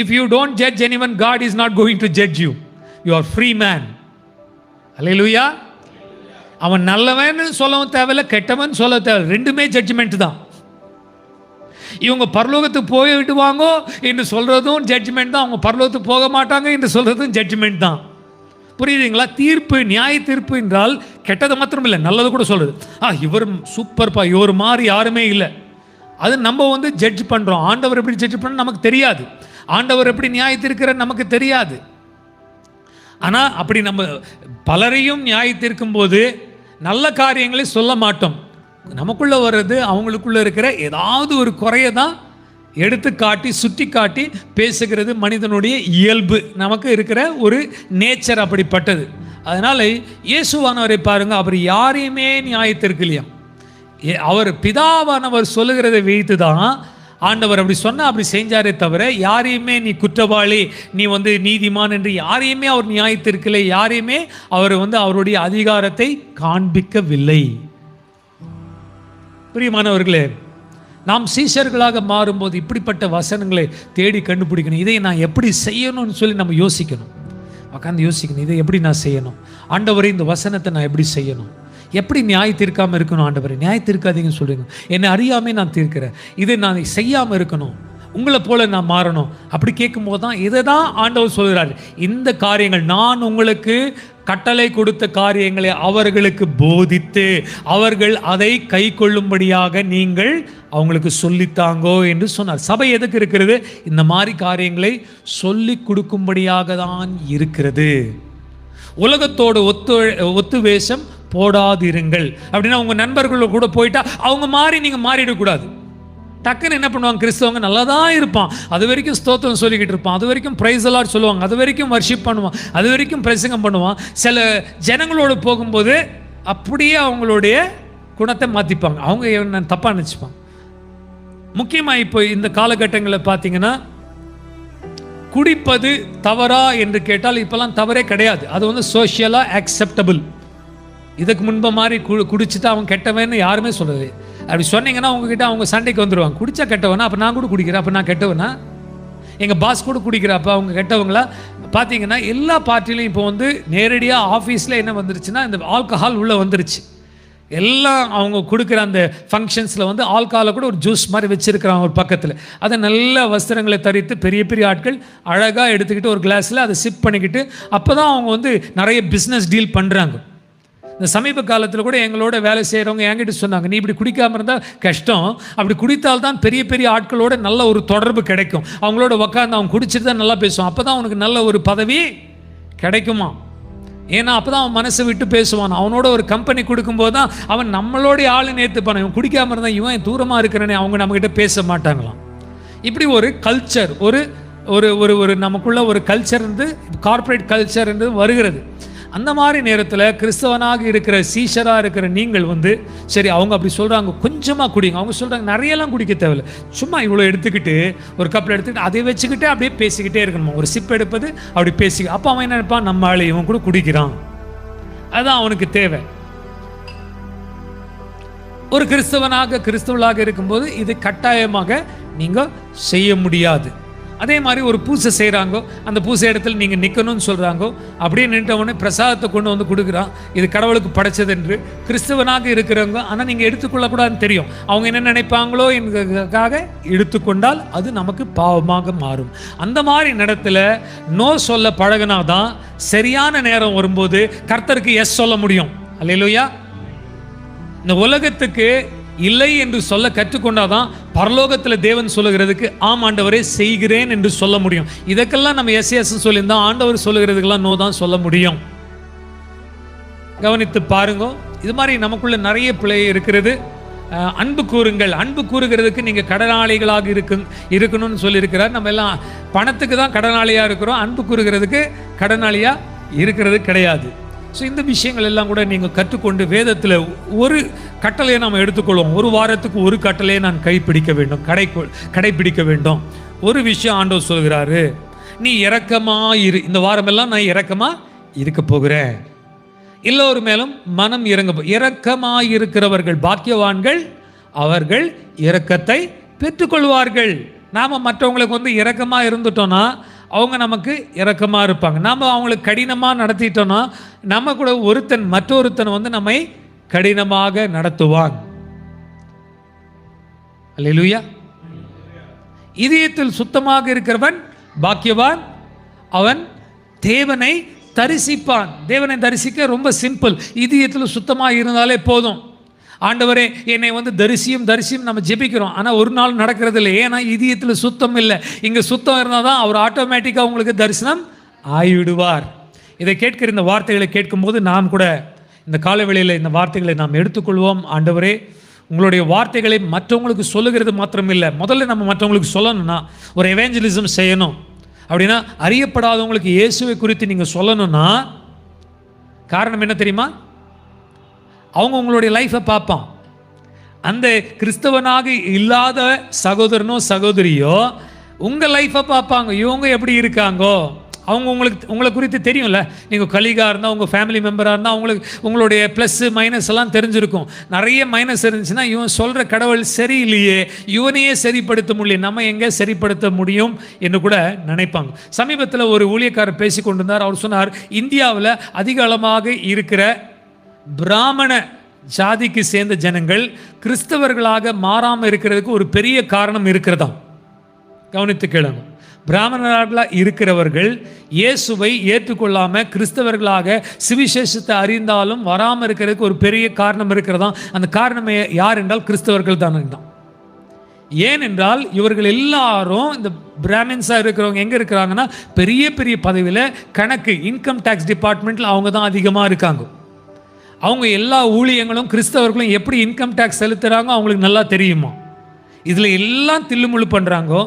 If you don't judge anyone, God is not going to judge you. You are free man. அல்லேலூயா. அவன் நல்லவன் சொல்லவும் தேவையில்லை, கெட்டவன் சொல்ல தேவை, ரெண்டுமே ஜட்ஜ்மெண்ட் தான். இவங்க பரலோகத்துக்கு போயிடுவாங்க என்று சொல்றதும் ஜட்ஜ்மெண்ட் தான், அவங்க பரலோகத்துக்கு போக மாட்டாங்க என்று சொல்றதும் ஜட்ஜ்மெண்ட் தான். புரியுதுங்களா? தீர்ப்பு, நியாய தீர்ப்பு என்றால் கெட்டது மாத்திரம் இல்லை, நல்லது கூட சொல்றது. இவர் சூப்பர்ப்பா, இவர் மாதிரி யாருமே இல்லை, அது நம்ம ஜட்ஜ் பண்றோம். ஆண்டவர் எப்படி ஜட்ஜ் பண்ண நமக்கு தெரியாது, ஆண்டவர் எப்படி நியாயத்திருக்கிற நமக்கு தெரியாது. ஆனால் அப்படி நம்ம பலரையும் நியாயத்திருக்கும் போது நல்ல காரியங்களை சொல்ல மாட்டோம். நமக்குள்ளே வர்றது அவங்களுக்குள்ளே இருக்கிற ஏதாவது ஒரு குறையை தான் எடுத்து காட்டி சுட்டி காட்டி பேசுகிறது மனிதனுடைய இயல்பு, நமக்கு இருக்கிற ஒரு நேச்சர் அப்படிப்பட்டது. அதனால் இயேசுவானவரை பாருங்கள், அவர் யாரையுமே நியாயத்திருக்கலையாம். அவர் பிதாவானவர் சொல்லுகிறதை வைத்து தான் ஆண்டவர் அப்படி சொன்னால் அப்படி செஞ்சாரே தவிர யாரையுமே நீ குற்றவாளி, நீ நீதிமான் என்று யாரையுமே அவர் நியாயத்திருக்கலை, யாரையுமே அவர் அவருடைய அதிகாரத்தை காண்பிக்கவில்லை. பிரியமானவர்களே, நாம் சீஷர்களாக மாறும்போது இப்படிப்பட்ட வசனங்களை தேடி கண்டுபிடிக்கணும். இதை நான் எப்படி செய்யணும்னு சொல்லி நம்ம யோசிக்கணும், உட்காந்து யோசிக்கணும். இதை எப்படி நான் செய்யணும் ஆண்டவரே, இந்த வசனத்தை நான் எப்படி செய்யணும், எப்படி நியாய தீர்க்காமல் இருக்கணும் ஆண்டவரே, நியாய தீர்க்காதீங்கன்னு சொல்லுங்க, என்னை அறியாமல் நான் தீர்க்கிறேன், இதை நான் செய்யாமல் இருக்கணும், உங்களை போல நான் மாறணும். அப்படி கேட்கும்போது தான் இதை தான் ஆண்டவர் சொல்கிறார். இந்த காரியங்கள் நான் உங்களுக்கு கட்டளை கொடுத்த காரியங்களை அவர்களுக்கு போதித்து அவர்கள் அதை கை கொள்ளும்படியாக நீங்கள் அவங்களுக்கு சொல்லித்தாங்கோ என்று சொன்னார். சபை எதுக்கு இருக்கிறது? இந்த மாதிரி காரியங்களை சொல்லி கொடுக்கும்படியாக தான் இருக்கிறது. உலகத்தோடு ஒத்து வேஷம் போடாதிருங்கள். அப்படின்னா உங்கள் நண்பர்களோட கூட போயிட்டா அவங்க மாறி நீங்கள் மாறிடக்கூடாது. டக்குன்னு என்ன பண்ணுவாங்க, கிறிஸ்தவங்க நல்லா தான் இருப்பான், அது வரைக்கும் ஸ்தோத்திரம் சொல்லிக்கிட்டு இருப்பான், அது வரைக்கும் பிரைஸ் எல்லாம் சொல்லுவாங்க, அது வரைக்கும் வர்ஷிப் பண்ணுவான், அது வரைக்கும் பிரசங்கம் பண்ணுவான். சில ஜனங்களோடு போகும்போது அப்படியே அவங்களுடைய குணத்தை மாற்றிப்பாங்க, அவங்க என்ன தப்பாக நினச்சிப்பாங்க. முக்கியமாக இப்போ இந்த காலகட்டங்களில் பார்த்தீங்கன்னா குடிப்பது தவறா என்று கேட்டால் இப்போல்லாம் தவறே கிடையாது. அது சோஷியலாக அக்செப்டபிள். இதுக்கு முன்பு மாதிரி குடிச்சுட்டு அவன் கெட்டவன்னு யாருமே சொல்லலை. அப்படி சொன்னீங்கன்னா உங்ககிட்ட அவங்க சண்டைக்கு வந்துடுவாங்க. குடிச்சா கெட்டவனா, அப்போ நான் கூட குடிக்கிறேன், அப்போ நான் கெட்டவனா? எங்கள் பாஸ் கூட குடிக்கிறப்ப அவங்க கெட்டவங்களா? பார்த்தீங்கன்னா எல்லா பார்ட்டிலையும் இப்போ நேரடியாக ஆஃபீஸில் என்ன வந்துருச்சுன்னா இந்த ஆல்கஹால் உள்ளே வந்துருச்சு. எல்லாம் அவங்க கொடுக்குற அந்த ஃபங்க்ஷன்ஸில் ஆல்கஹாலை கூட ஒரு ஜூஸ் மாதிரி வச்சுருக்கிறாங்க ஒரு பக்கத்தில். அதை நல்ல வஸ்திரங்களை தரித்து பெரிய பெரிய ஆட்கள் அழகாக எடுத்துக்கிட்டு ஒரு கிளாஸில் அதை சிப் பண்ணிக்கிட்டு அப்போ தான் அவங்க நிறைய பிஸ்னஸ் டீல் பண்ணுறாங்க. இந்த சமீப காலத்தில் கூட எங்களோட வேலை செய்கிறவங்க என்கிட்ட சொன்னாங்க, நீ இப்படி குடிக்காமல் இருந்தால் கஷ்டம், அப்படி குடித்தால்தான் பெரிய பெரிய ஆட்களோட நல்ல ஒரு தொடர்பு கிடைக்கும், அவங்களோட உட்காந்து அவங்க குடிச்சிட்டு தான் நல்லா பேசுவான், அப்போ தான் அவனுக்கு நல்ல ஒரு பதவி கிடைக்குமா. ஏன்னா அப்போ தான் அவன் மனசை விட்டு பேசுவான். அவனோட ஒரு கம்பெனி கொடுக்கும்போது தான் அவன் நம்மளோடைய ஆளுன்னு ஏற்றுப்பான். இவன் குடிக்காமல் இருந்தால் இவன் தூரமாக இருக்கிறனே அவங்க நம்மக்கிட்ட பேச மாட்டாங்களாம். இப்படி ஒரு கல்ச்சர், ஒரு ஒரு ஒரு ஒரு நமக்குள்ள ஒரு கல்ச்சர் இருந்து, கார்ப்பரேட் கல்ச்சர் இருந்து வருகிறது. அந்த மாதிரி நேரத்தில் கிறிஸ்தவனாக இருக்கிற சீஷராக இருக்கிற நீங்கள் வந்து சரி அவங்க அப்படி சொல்கிறாங்க கொஞ்சமாக குடிங்க, அவங்க சொல்கிறாங்க நிறையெல்லாம் குடிக்க தேவையில்லை, சும்மா இவ்வளோ எடுத்துக்கிட்டு ஒரு கப்பில் எடுத்துக்கிட்டு அதை வச்சுக்கிட்டே அப்படியே பேசிக்கிட்டே இருக்கணுமா, ஒரு சிப் எடுப்பது அப்படி பேசி. அப்போ அவன் என்ன நினைப்பான், நம்ம ஆளு இவன் கூட குடிக்கிறான், அதுதான் அவனுக்கு தேவை. ஒரு கிறிஸ்தவளாக இருக்கும்போது இது கட்டாயமாக நீங்கள் செய்ய முடியாது. அதே மாதிரி ஒரு பூசை செய்கிறாங்கோ, அந்த பூசை இடத்துல நீங்கள் நிற்கணும்னு சொல்கிறாங்கோ, அப்படியே நின்றவொடனே பிரசாதத்தை கொண்டு வந்து கொடுக்குறான், இது கடவுளுக்கு படைச்சது என்று கிறிஸ்தவனாக இருக்கிறவங்க. ஆனால் நீங்கள் எடுத்துக்கொள்ளக்கூடாதுன்னு தெரியும், அவங்க என்ன நினைப்பாங்களோ என்பதற்காக எடுத்துக்கொண்டால் அது நமக்கு பாவமாக மாறும். அந்த மாதிரி நேரத்தில் நோ சொல்ல பழகினாதான் சரியான நேரம் வரும்போது கர்த்தருக்கு எஸ் சொல்ல முடியும். அல்லேலூயா. இந்த உலகத்துக்கு இல்லை என்று சொல்ல கற்றுக்கொண்டாதான் பரலோகத்தில் தேவன் சொல்லுகிறதுக்கு ஆம் ஆண்டவரே செய்கிறேன் என்று சொல்ல முடியும். இதற்கெல்லாம் நம்ம எஸ் சொல்லியிருந்தா ஆண்டவர் சொல்லுகிறதுக்கெல்லாம் நோ தான் சொல்ல முடியும். கவனித்து பாருங்க, இது மாதிரி நமக்குள்ள நிறைய பிழை இருக்கிறது. அன்பு கூறுங்கள், அன்பு கூறுகிறதுக்கு நீங்கள் கடனாளிகளாக இருக்கணும்னு சொல்லியிருக்கிறார். நம்ம எல்லாம் பணத்துக்கு தான் கடனாளியாக இருக்கிறோம், அன்பு கூறுகிறதுக்கு கடனாளியாக இருக்கிறது கிடையாது. ஸோ இந்த விஷயங்கள் எல்லாம் கூட நீங்கள் கற்றுக்கொண்டு வேதத்தில் ஒரு கட்டளையை நாம் எடுத்துக்கொள்வோம். ஒரு வாரத்துக்கு ஒரு கட்டளையை நான் கடைபிடிக்க வேண்டும். ஒரு விஷயம் ஆண்டவர் சொல்கிறாரு, நீ இரக்கமாக இரு. இந்த வாரமெல்லாம் நான் இரக்கமாக இருக்க போகிறேன். எல்லோரும் மேலும் மனம் இரக்கமாக இருக்கிறவர்கள் பாக்கியவான்கள், அவர்கள் இரக்கத்தை பெற்றுக்கொள்வார்கள். நாம் மற்றவங்களுக்கு வந்து இரக்கமாக இருந்துட்டோன்னா அவங்க நமக்கு இரக்கமாக இருப்பாங்க. நாம் அவங்களுக்கு கடினமாக நடத்திட்டோன்னா நம்ம கூட மற்றொருத்தன் வந்து நம்மை கடினமாக நடத்துவான். அல்லேலூயா. இதயத்தில் சுத்தமாக இருக்கிறவன் பாக்கியவான், அவன் தேவனை தரிசிப்பான். தேவனை தரிசிக்க ரொம்ப சிம்பிள், இதயத்தில் சுத்தமாக இருந்தாலே போதும். ஆண்டவரே என்னை வந்து தரிசியும் நம்ம ஜெபிக்கிறோம், ஆனால் ஒரு நாள் நடக்கிறது இல்லை. ஏன்னா இதயத்தில் சுத்தம் இல்லை. இங்கே சுத்தம் இருந்தால் தான் அவர் ஆட்டோமேட்டிக்காக உங்களுக்கு தரிசனம் ஆகிவிடுவார். இதை கேட்கிற இந்த வார்த்தைகளை கேட்கும்போது நாம் கூட இந்த காலவெளியில் இந்த வார்த்தைகளை நாம் எடுத்துக்கொள்வோம். ஆண்டவரே உங்களுடைய வார்த்தைகளை மற்றவங்களுக்கு சொல்லுகிறது மாத்திரம் இல்லை, முதல்ல நம்ம மற்றவங்களுக்கு சொல்லணும்னா ஒரு எவேஞ்சலிசம் செய்யணும். அப்படின்னா அறியப்படாதவங்களுக்கு இயேசுவை குறித்து நீங்கள் சொல்லணும்னா காரணம் என்ன தெரியுமா? அவங்க உங்களுடைய லைஃப்பை பார்ப்பான். அந்த கிறிஸ்தவனாக இல்லாத சகோதரனோ சகோதரியோ உங்கள் லைஃப்பை பார்ப்பாங்க, இவங்க எப்படி இருக்காங்கோ. அவங்க உங்களை குறித்து தெரியும்ல. நீங்கள் கலீகாக இருந்தால், உங்கள் ஃபேமிலி மெம்பராக இருந்தால் உங்களுடைய ப்ளஸ்ஸு மைனஸ் எல்லாம் தெரிஞ்சிருக்கும். நிறைய மைனஸ் இருந்துச்சுன்னா இவன் சொல்கிற கடவுள் சரியில்லையே, இவனையே சரிப்படுத்த முடியல, நம்ம எங்கே சரிப்படுத்த முடியும் என்று கூட நினைப்பாங்க. சமீபத்தில் ஒரு ஊழியக்காரர் பேசி கொண்டிருந்தார். அவர் சொன்னார், இந்தியாவில் அதிகளமாக இருக்கிற பிராமண ஜாதிக்கு சேர்ந்த ஜனங்கள் கிறிஸ்தவர்களாக மாறாமல் இருக்கிறதுக்கு ஒரு பெரிய காரணம் இருக்கிறதாம். கவனித்து கேளுங்க. பிராமணர்களாக இருக்கிறவர்கள் இயேசுவை ஏற்றுக்கொள்ளாமல் கிறிஸ்தவர்களாக சுவிசேஷத்தை அறிந்தாலும் வராமல் இருக்கிறதுக்கு ஒரு பெரிய காரணம் இருக்கிறதாம். அந்த காரணம் யார் என்றால் கிறிஸ்தவர்கள் தான். ஏனென்றால் இவர்கள் எல்லாரும் இந்த பிராமின்ஸாக இருக்கிறவங்க எங்கே இருக்கிறாங்கன்னா பெரிய பெரிய பதவியில் கணக்கு இன்கம் டேக்ஸ் டிபார்ட்மெண்ட்டில் அவங்க தான் அதிகமாக இருக்காங்க. அவங்க எல்லா ஊழியங்களும் கிறிஸ்தவர்களும் எப்படி இன்கம் டேக்ஸ் செலுத்துகிறாங்க அவங்களுக்கு நல்லா தெரியுமா. இதில் எல்லாம் தில்லுமுள்ளு பண்ணுறாங்கோ.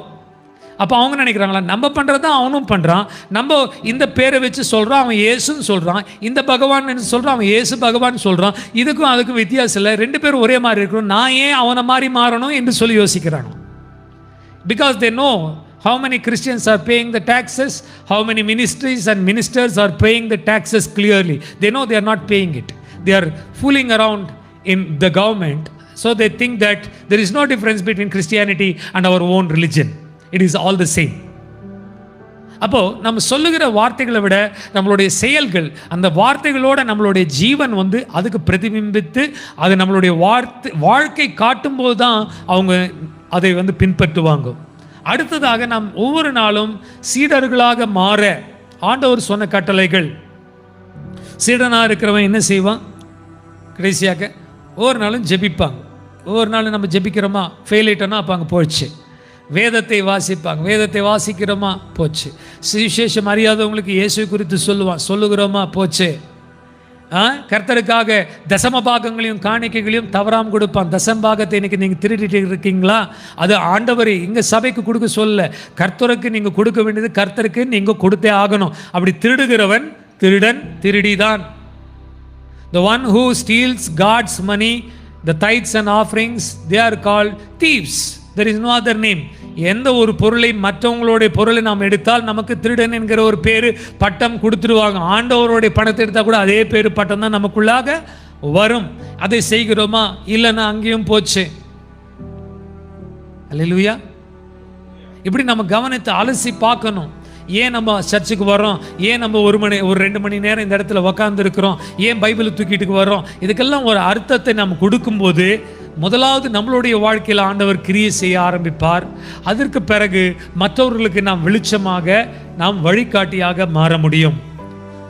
அப்போ அவங்க நினைக்கிறாங்களா, நம்ம பண்ணுறது தான் அவனும் பண்ணுறான், நம்ம இந்த பேரை வச்சு சொல்கிறான், அவன் இயேசுன்னு சொல்கிறான், இந்த பகவான் சொல்கிறான், அவன் இயேசு பகவான் சொல்கிறான், இதுக்கும் அதுக்கும் வித்தியாசம் இல்லை, ரெண்டு பேரும் ஒரே மாதிரி இருக்கணும், நான் ஏன் அவனை மாதிரி மாறணும் என்று சொல்லி யோசிக்கிறாங்க. Because they know how many Christians are paying the taxes, how many ministries and ministers are paying the taxes clearly. They know they are not paying it. They are fooling around in the government, so they think that there is no difference between Christianity and our own religion. It is all the same. அப்போ நம்ம சொல்லுகிற வார்த்தைகளை விட நம்மளுடைய செயல்கள், அந்த வார்த்தைகளோட நம்மளுடைய ஜீவன் வந்து அதுக்கு பிரதிபிம்பித்து அது நம்மளுடைய வாழ்க்கை காட்டும்போது தான் அவங்க அதை வந்து பின்பற்றுவாங்க. அடுத்ததாக நாம் ஒவ்வொரு நாளும் சீடர்களாக மாற ஆண்டவர் சொன்ன கட்டளைகள். சீடனாக இருக்கிறவன் என்ன செய்வான்? கடைசியாக ஒவ்வொரு நாளும் ஜெபிப்பாங்க. ஒவ்வொரு நாளும் நம்ம ஜெபிக்கிறோமா, ஃபெயில் ஆயிட்டோன்னா அப்போ அங்கே போயிடுச்சு. வேதத்தை வாசிப்பாங்க, வேதத்தை வாசிக்கிறோமா போச்சு. சுவிசேஷம் அறியாதவங்களுக்கு இயேசு குறித்து சொல்லுகிறோமா போச்சு. கர்த்தருக்காக தசம பாகங்களையும் காணிக்கைகளையும் தவறாமல் கொடுப்பான். தசம பாகத்தை இன்னைக்கு நீங்கள் திருடிட்டு இருக்கீங்களா? அது ஆண்டவரை இங்கே சபைக்கு கொடுக்க சொல்ல, கர்த்தருக்கு நீங்கள் கொடுக்க வேண்டியது கர்த்தருக்கு நீங்கள் கொடுத்தே ஆகணும். அப்படி திருடுகிறவன் திருடன், திருடிதான். The one who steals God's money, the tithes and offerings, they are called thieves. There is no other name. எந்த ஒரு பொருளை, மற்றவங்களுடைய பொருளை நாம் எடுத்தால் நமக்கு திருடன் என்கிற ஒரு பேர், பட்டம் கொடுத்துருவாங்க. ஆண்டவருடைய பணத்தை எடுத்தால் கூட அதே பேர், பட்டம் தான் நமக்குள்ளாக வரும். அதை செய்கிறோமா? இல்லைன்னா அங்கேயும் போச்சு. அல்லேலூயா. இப்படி நம்ம கவனித்து அலசி பார்க்கணும். ஏன் நம்ம சர்ச்சுக்கு வரோம்? ஏன் நம்ம ஒரு 2 மணி நேரம் இந்த இடத்துல உக்காந்து இருக்கிறோம்? ஏன் பைபிளை தூக்கிட்டு வரோம்? இதுக்கெல்லாம் ஒரு அர்த்தத்தை நம்ம கொடுக்கும்போது முதலாவது நம்மளுடைய வாழ்க்கையில் ஆண்டவர் கிரியை செய்ய ஆரம்பிப்பார். அதற்கு பிறகு மற்றவர்களுக்கு நாம் வெளிச்சமாக, நாம் வழிகாட்டியாக மாற முடியும்.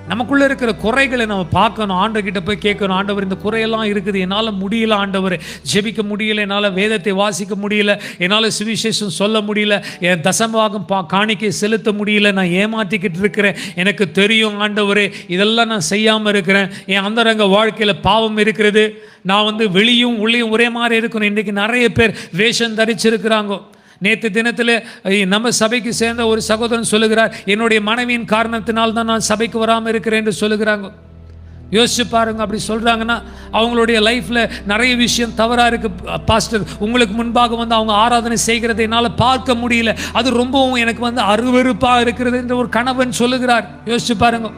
நமக்குள்ளே இருக்கிற குறைகளை நம்ம பார்க்கணும். ஆண்டவர்கிட்ட போய் கேட்கணும், ஆண்டவர் இந்த குறையெல்லாம் இருக்குது, என்னால் முடியல ஆண்டவர், ஜெபிக்க முடியல, என்னால் வேதத்தை வாசிக்க முடியல, என்னால் சுவிசேஷம் சொல்ல முடியல, என் தசமபாகம் காணிக்கை செலுத்த முடியல, நான் ஏமாற்றிக்கிட்டு இருக்கிறேன், எனக்கு தெரியும் ஆண்டவரே, இதெல்லாம் நான் செய்யாமல் இருக்கிறேன், என் அந்தரங்க வாழ்க்கையில் பாவம் இருக்கிறது, நான் வெளியும் உள்ளேயும் ஒரே மாதிரி இருக்கணும். இன்றைக்கி நிறைய பேர் வேஷம் தரிச்சிருக்கிறாங்க. நேற்று தினத்தில் நம்ம சபைக்கு சேர்ந்த ஒரு சகோதரன் சொல்லுகிறார், என்னுடைய மனைவியின் காரணத்தினால் தான் நான் சபைக்கு வராமல் இருக்கிறேன் என்று சொல்லுகிறாங்க. யோசிச்சு பாருங்க. அப்படி சொல்கிறாங்கன்னா அவங்களுடைய லைஃப்பில் நிறைய விஷயம் தவறாக இருக்குது. பாஸ்டர், உங்களுக்கு முன்பாக அவங்க ஆராதனை செய்கிறதை என்னால் பார்க்க முடியல, அது ரொம்பவும் எனக்கு அருவருப்பாக இருக்கிறது என்று ஒரு கணவன் சொல்லுகிறார். யோசிச்சு பாருங்க.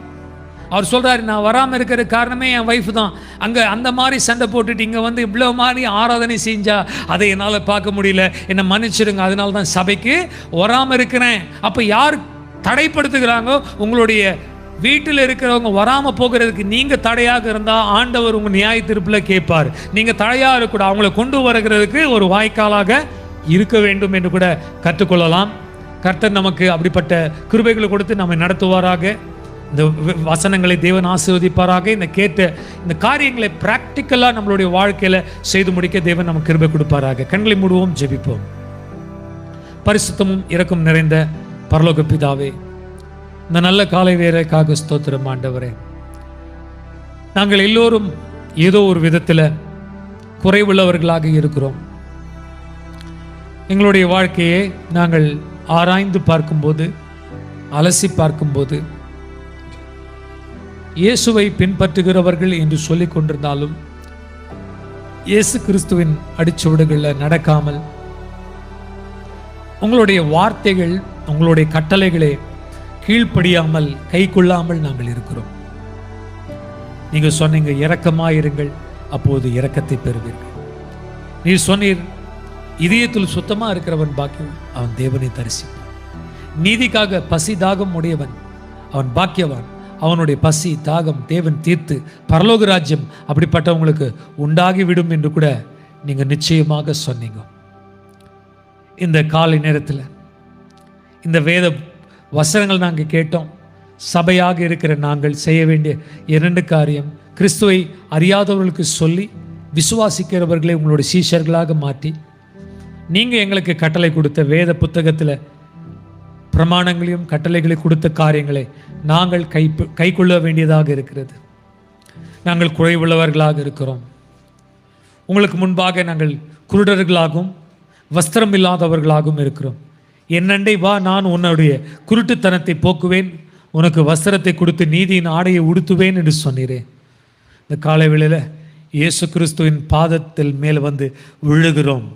அவர் சொல்கிறார், நான் வராமல் இருக்கிற காரணமே என் ஒய்ஃப் தான். அங்கே அந்த மாதிரி சண்டை போட்டுட்டு இங்கே இவ்வளோ மாதிரி ஆராதனை செஞ்சா அதை என்னால் பார்க்க முடியல, என்னை மன்னிச்சிடுங்க, அதனால தான் சபைக்கு வராமல் இருக்கிறேன். அப்போ யார் தடைப்படுத்துகிறாங்க? உங்களுடைய வீட்டில் இருக்கிறவங்க வராமல் போகிறதுக்கு நீங்கள் தடையாக இருந்தால் ஆண்டவர் உங்கள் நியாய தீர்ப்பில் கேட்பார். நீங்கள் தடையாக இருக்கக்கூடாது, அவங்கள கொண்டு வருகிறதுக்கு ஒரு வாய்க்காலாக இருக்க வேண்டும் என்று கூட கற்றுக்கொள்ளலாம். கர்த்தர் நமக்கு அப்படிப்பட்ட கிருபைகளை கொடுத்து நம்மை நடத்துவாராக. இந்த வசனங்களை தேவன் ஆசீர்வதிப்பாராக. இந்த கேட்ட இந்த காரியங்களை பிராக்டிக்கலாக நம்மளுடைய வாழ்க்கையில் செய்து முடிக்க தேவன் நமக்கு கிருபை கொடுப்பாராக. கண்களை மூடுவோம், ஜெபிப்போம். பரிசுத்தமும் இரக்கம் நிறைந்த பரலோக பிதாவே, இந்த நல்ல காலை வேளைக்காக ஸ்தோத்திரம் ஆண்டவரே. நாங்கள் எல்லோரும் ஏதோ ஒரு விதத்தில் குறைவுள்ளவர்களாக இருக்கிறோம். எங்களுடைய வாழ்க்கையை நாங்கள் ஆராய்ந்து பார்க்கும்போது, அலசி பார்க்கும்போது, இயேசுவை பின்பற்றுகிறவர்கள் என்று சொல்லிக் கொண்டிருந்தாலும் இயேசு கிறிஸ்துவின் அடிச்சுவடுகளில் நடக்காமல், உங்களுடைய வார்த்தைகள், உங்களுடைய கட்டளைகளை கீழ்ப்படியாமல், கை கொள்ளாமல் நாங்கள் இருக்கிறோம். நீங்கள் சொன்னீங்க, இரக்கமாயிருங்கள், அப்போது இரக்கத்தை பெறுவீர்கள். நீர் சொன்னீர், இதயத்தில் சுத்தமாக இருக்கிறவன் பாக்கியவன், அவன் தேவனை தரிசிப்பான். நீதிக்காக பசி தாகம் உடையவன் அவன் பாக்கியவான், அவனுடைய பசி தாகம் தேவன் தீர்த்து பரலோக ராஜ்யம் அப்படிப்பட்டவங்களுக்கு உண்டாகிவிடும் என்று கூட நீங்கள் நிச்சயமாக சொன்னீங்க. இந்த காலை நேரத்தில் இந்த வேத வசனங்கள் நாங்கள் கேட்டோம். சபையாக இருக்கிற நாங்கள் செய்ய வேண்டிய 2 காரியம், கிறிஸ்துவை அறியாதவர்களுக்கு சொல்லி விசுவாசிக்கிறவர்களை உங்களுடைய சீஷர்களாக மாற்றி, நீங்கள் எங்களுக்கு கட்டளை கொடுத்த வேத புத்தகத்தில் பிரமாணங்களையும் கட்டளைகளை கொடுத்த காரியங்களை நாங்கள் கை கொள்ள வேண்டியதாக இருக்கிறது. நாங்கள் குறைவுள்ளவர்களாக இருக்கிறோம். உங்களுக்கு முன்பாக நாங்கள் குருடர்களாகவும் வஸ்திரம் இல்லாதவர்களாகவும் இருக்கிறோம். என்னண்டை வா, நான் உன்னுடைய குருட்டுத்தனத்தை போக்குவேன், உனக்கு வஸ்திரத்தை கொடுத்து நீதியின் ஆடையை உடுத்துவேன் என்று சொன்னீரேன். இந்த காலை வேளையில் இயேசு கிறிஸ்துவின் பாதத்தில் மேல் விழுகிறோம்,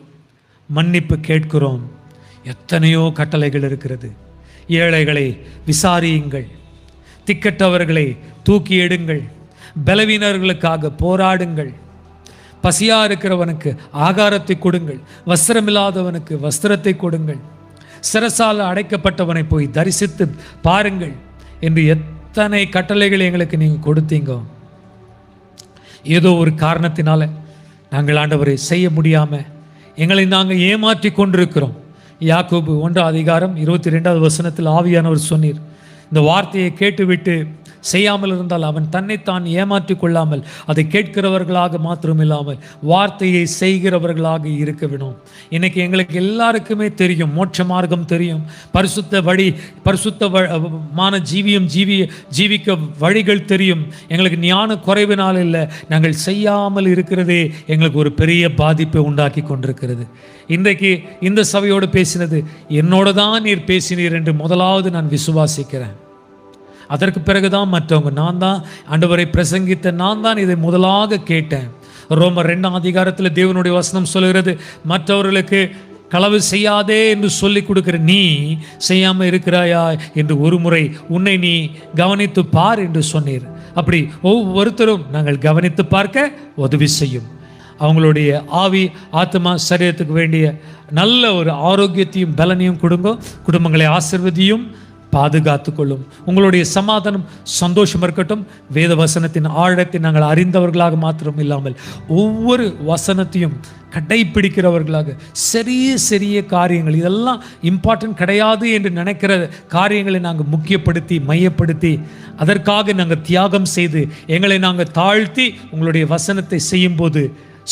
மன்னிப்பு கேட்கிறோம். எத்தனையோ கட்டளைகள் இருக்கிறது. ஏழைகளை விசாரியுங்கள், திக்கற்றவர்களை தூக்கி எடுங்கள், பலவீனர்களுக்காக போராடுங்கள், பசியாக இருக்கிறவனுக்கு ஆகாரத்தை கொடுங்கள், வஸ்திரமில்லாதவனுக்கு வஸ்திரத்தை கொடுங்கள், சிரசால் அடைக்கப்பட்டவனை போய் தரிசித்து பாருங்கள் என்று எத்தனை கட்டளைகளை எங்களுக்கு நீங்கள் கொடுத்தீங்க. ஏதோ ஒரு காரணத்தினால நாங்கள் ஆண்டவரை செய்ய முடியாமல் எங்களை நாங்கள் ஏமாற்றி கொண்டிருக்கிறோம். யாக்கோபு 1 அதிகாரம் 22வது வசனத்தில் ஆவியானவர் சொன்னீர், இந்த வார்த்தையை கேட்டுவிட்டு செய்யாமல் இருந்தால் அவன் தன்னைத்தான் ஏமாற்றி கொள்ளாமல் அதை கேட்கிறவர்களாக மாத்திரமில்லாமல் வார்த்தையை செய்கிறவர்களாக இருக்க வேணும். இன்னைக்கு எங்களுக்கு எல்லாருக்குமே தெரியும், மோட்ச மார்க்கம் தெரியும், பரிசுத்த வழி, பரிசுத்தமான ஜீவிக்க வழிகள் தெரியும். எங்களுக்கு ஞான குறைவினால் இல்லை, நாங்கள் செய்யாமல் இருக்கிறதே எங்களுக்கு ஒரு பெரிய பாதிப்பை உண்டாக்கி கொண்டிருக்கிறது. இன்றைக்கு இந்த சபையோடு பேசினது என்னோட தான் நீர் பேசினீர் என்று முதலாவது நான் விசுவாசிக்கிறேன். அதற்கு பிறகுதான் மற்றவங்க. நான் தான் ஆண்டவரை பிரசங்கித்த, நான் தான் இதை முதலாக கேட்டேன். ரோமர் 2ஆம் அதிகாரத்தில் தேவனுடைய வசனம் சொல்கிறது, மற்றவர்களுக்கு களவு செய்யாதே என்று சொல்லிக் கொடுக்கிற நீ செய்யாமல் இருக்கிறாயா என்று ஒரு முறை உன்னை நீ கவனித்து பார் என்று சொன்னீர். அப்படி ஒவ்வொருத்தரும் நாங்கள் கவனித்து பார்க்க உதவி செய்யும். அவங்களுடைய ஆவி, ஆத்மா, சரீரத்துக்கு வேண்டிய நல்ல ஒரு ஆரோக்கியத்தையும் பலனையும் கொடுங்க. குடும்பங்களை ஆசீர்வதியும், பாதுகாத்து கொள்ளும். உங்களுடைய சமாதானம், சந்தோஷம் இருக்கட்டும். வேத வசனத்தின் ஆழத்தை நாங்கள் அறிந்தவர்களாக மாத்திரம் இல்லாமல் ஒவ்வொரு வசனத்தையும் கடைப்பிடிக்கிறவர்களாக, சிறிய காரியங்கள், இதெல்லாம் இம்பார்ட்டன்ட் கிடையாது என்று நினைக்கிற காரியங்களை நாங்கள் முக்கியப்படுத்தி மையப்படுத்தி அதற்காக நாங்கள் தியாகம் செய்து எங்களை நாங்கள் தாழ்த்தி உங்களுடைய வசனத்தை செய்யும்போது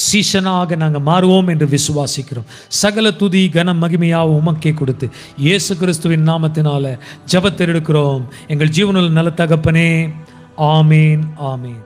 சீஷனாக நாங்கள் மாறுவோம் என்று விசுவாசிக்கிறோம். சகல துதி கன மகிமையாக உமக்கே கொடுத்து இயேசு கிறிஸ்துவின் நாமத்தினால ஜெபத்தை எடுக்கிறோம் எங்கள் ஜீவனுள்ள நல்ல தகப்பனே. ஆமீன், ஆமீன்.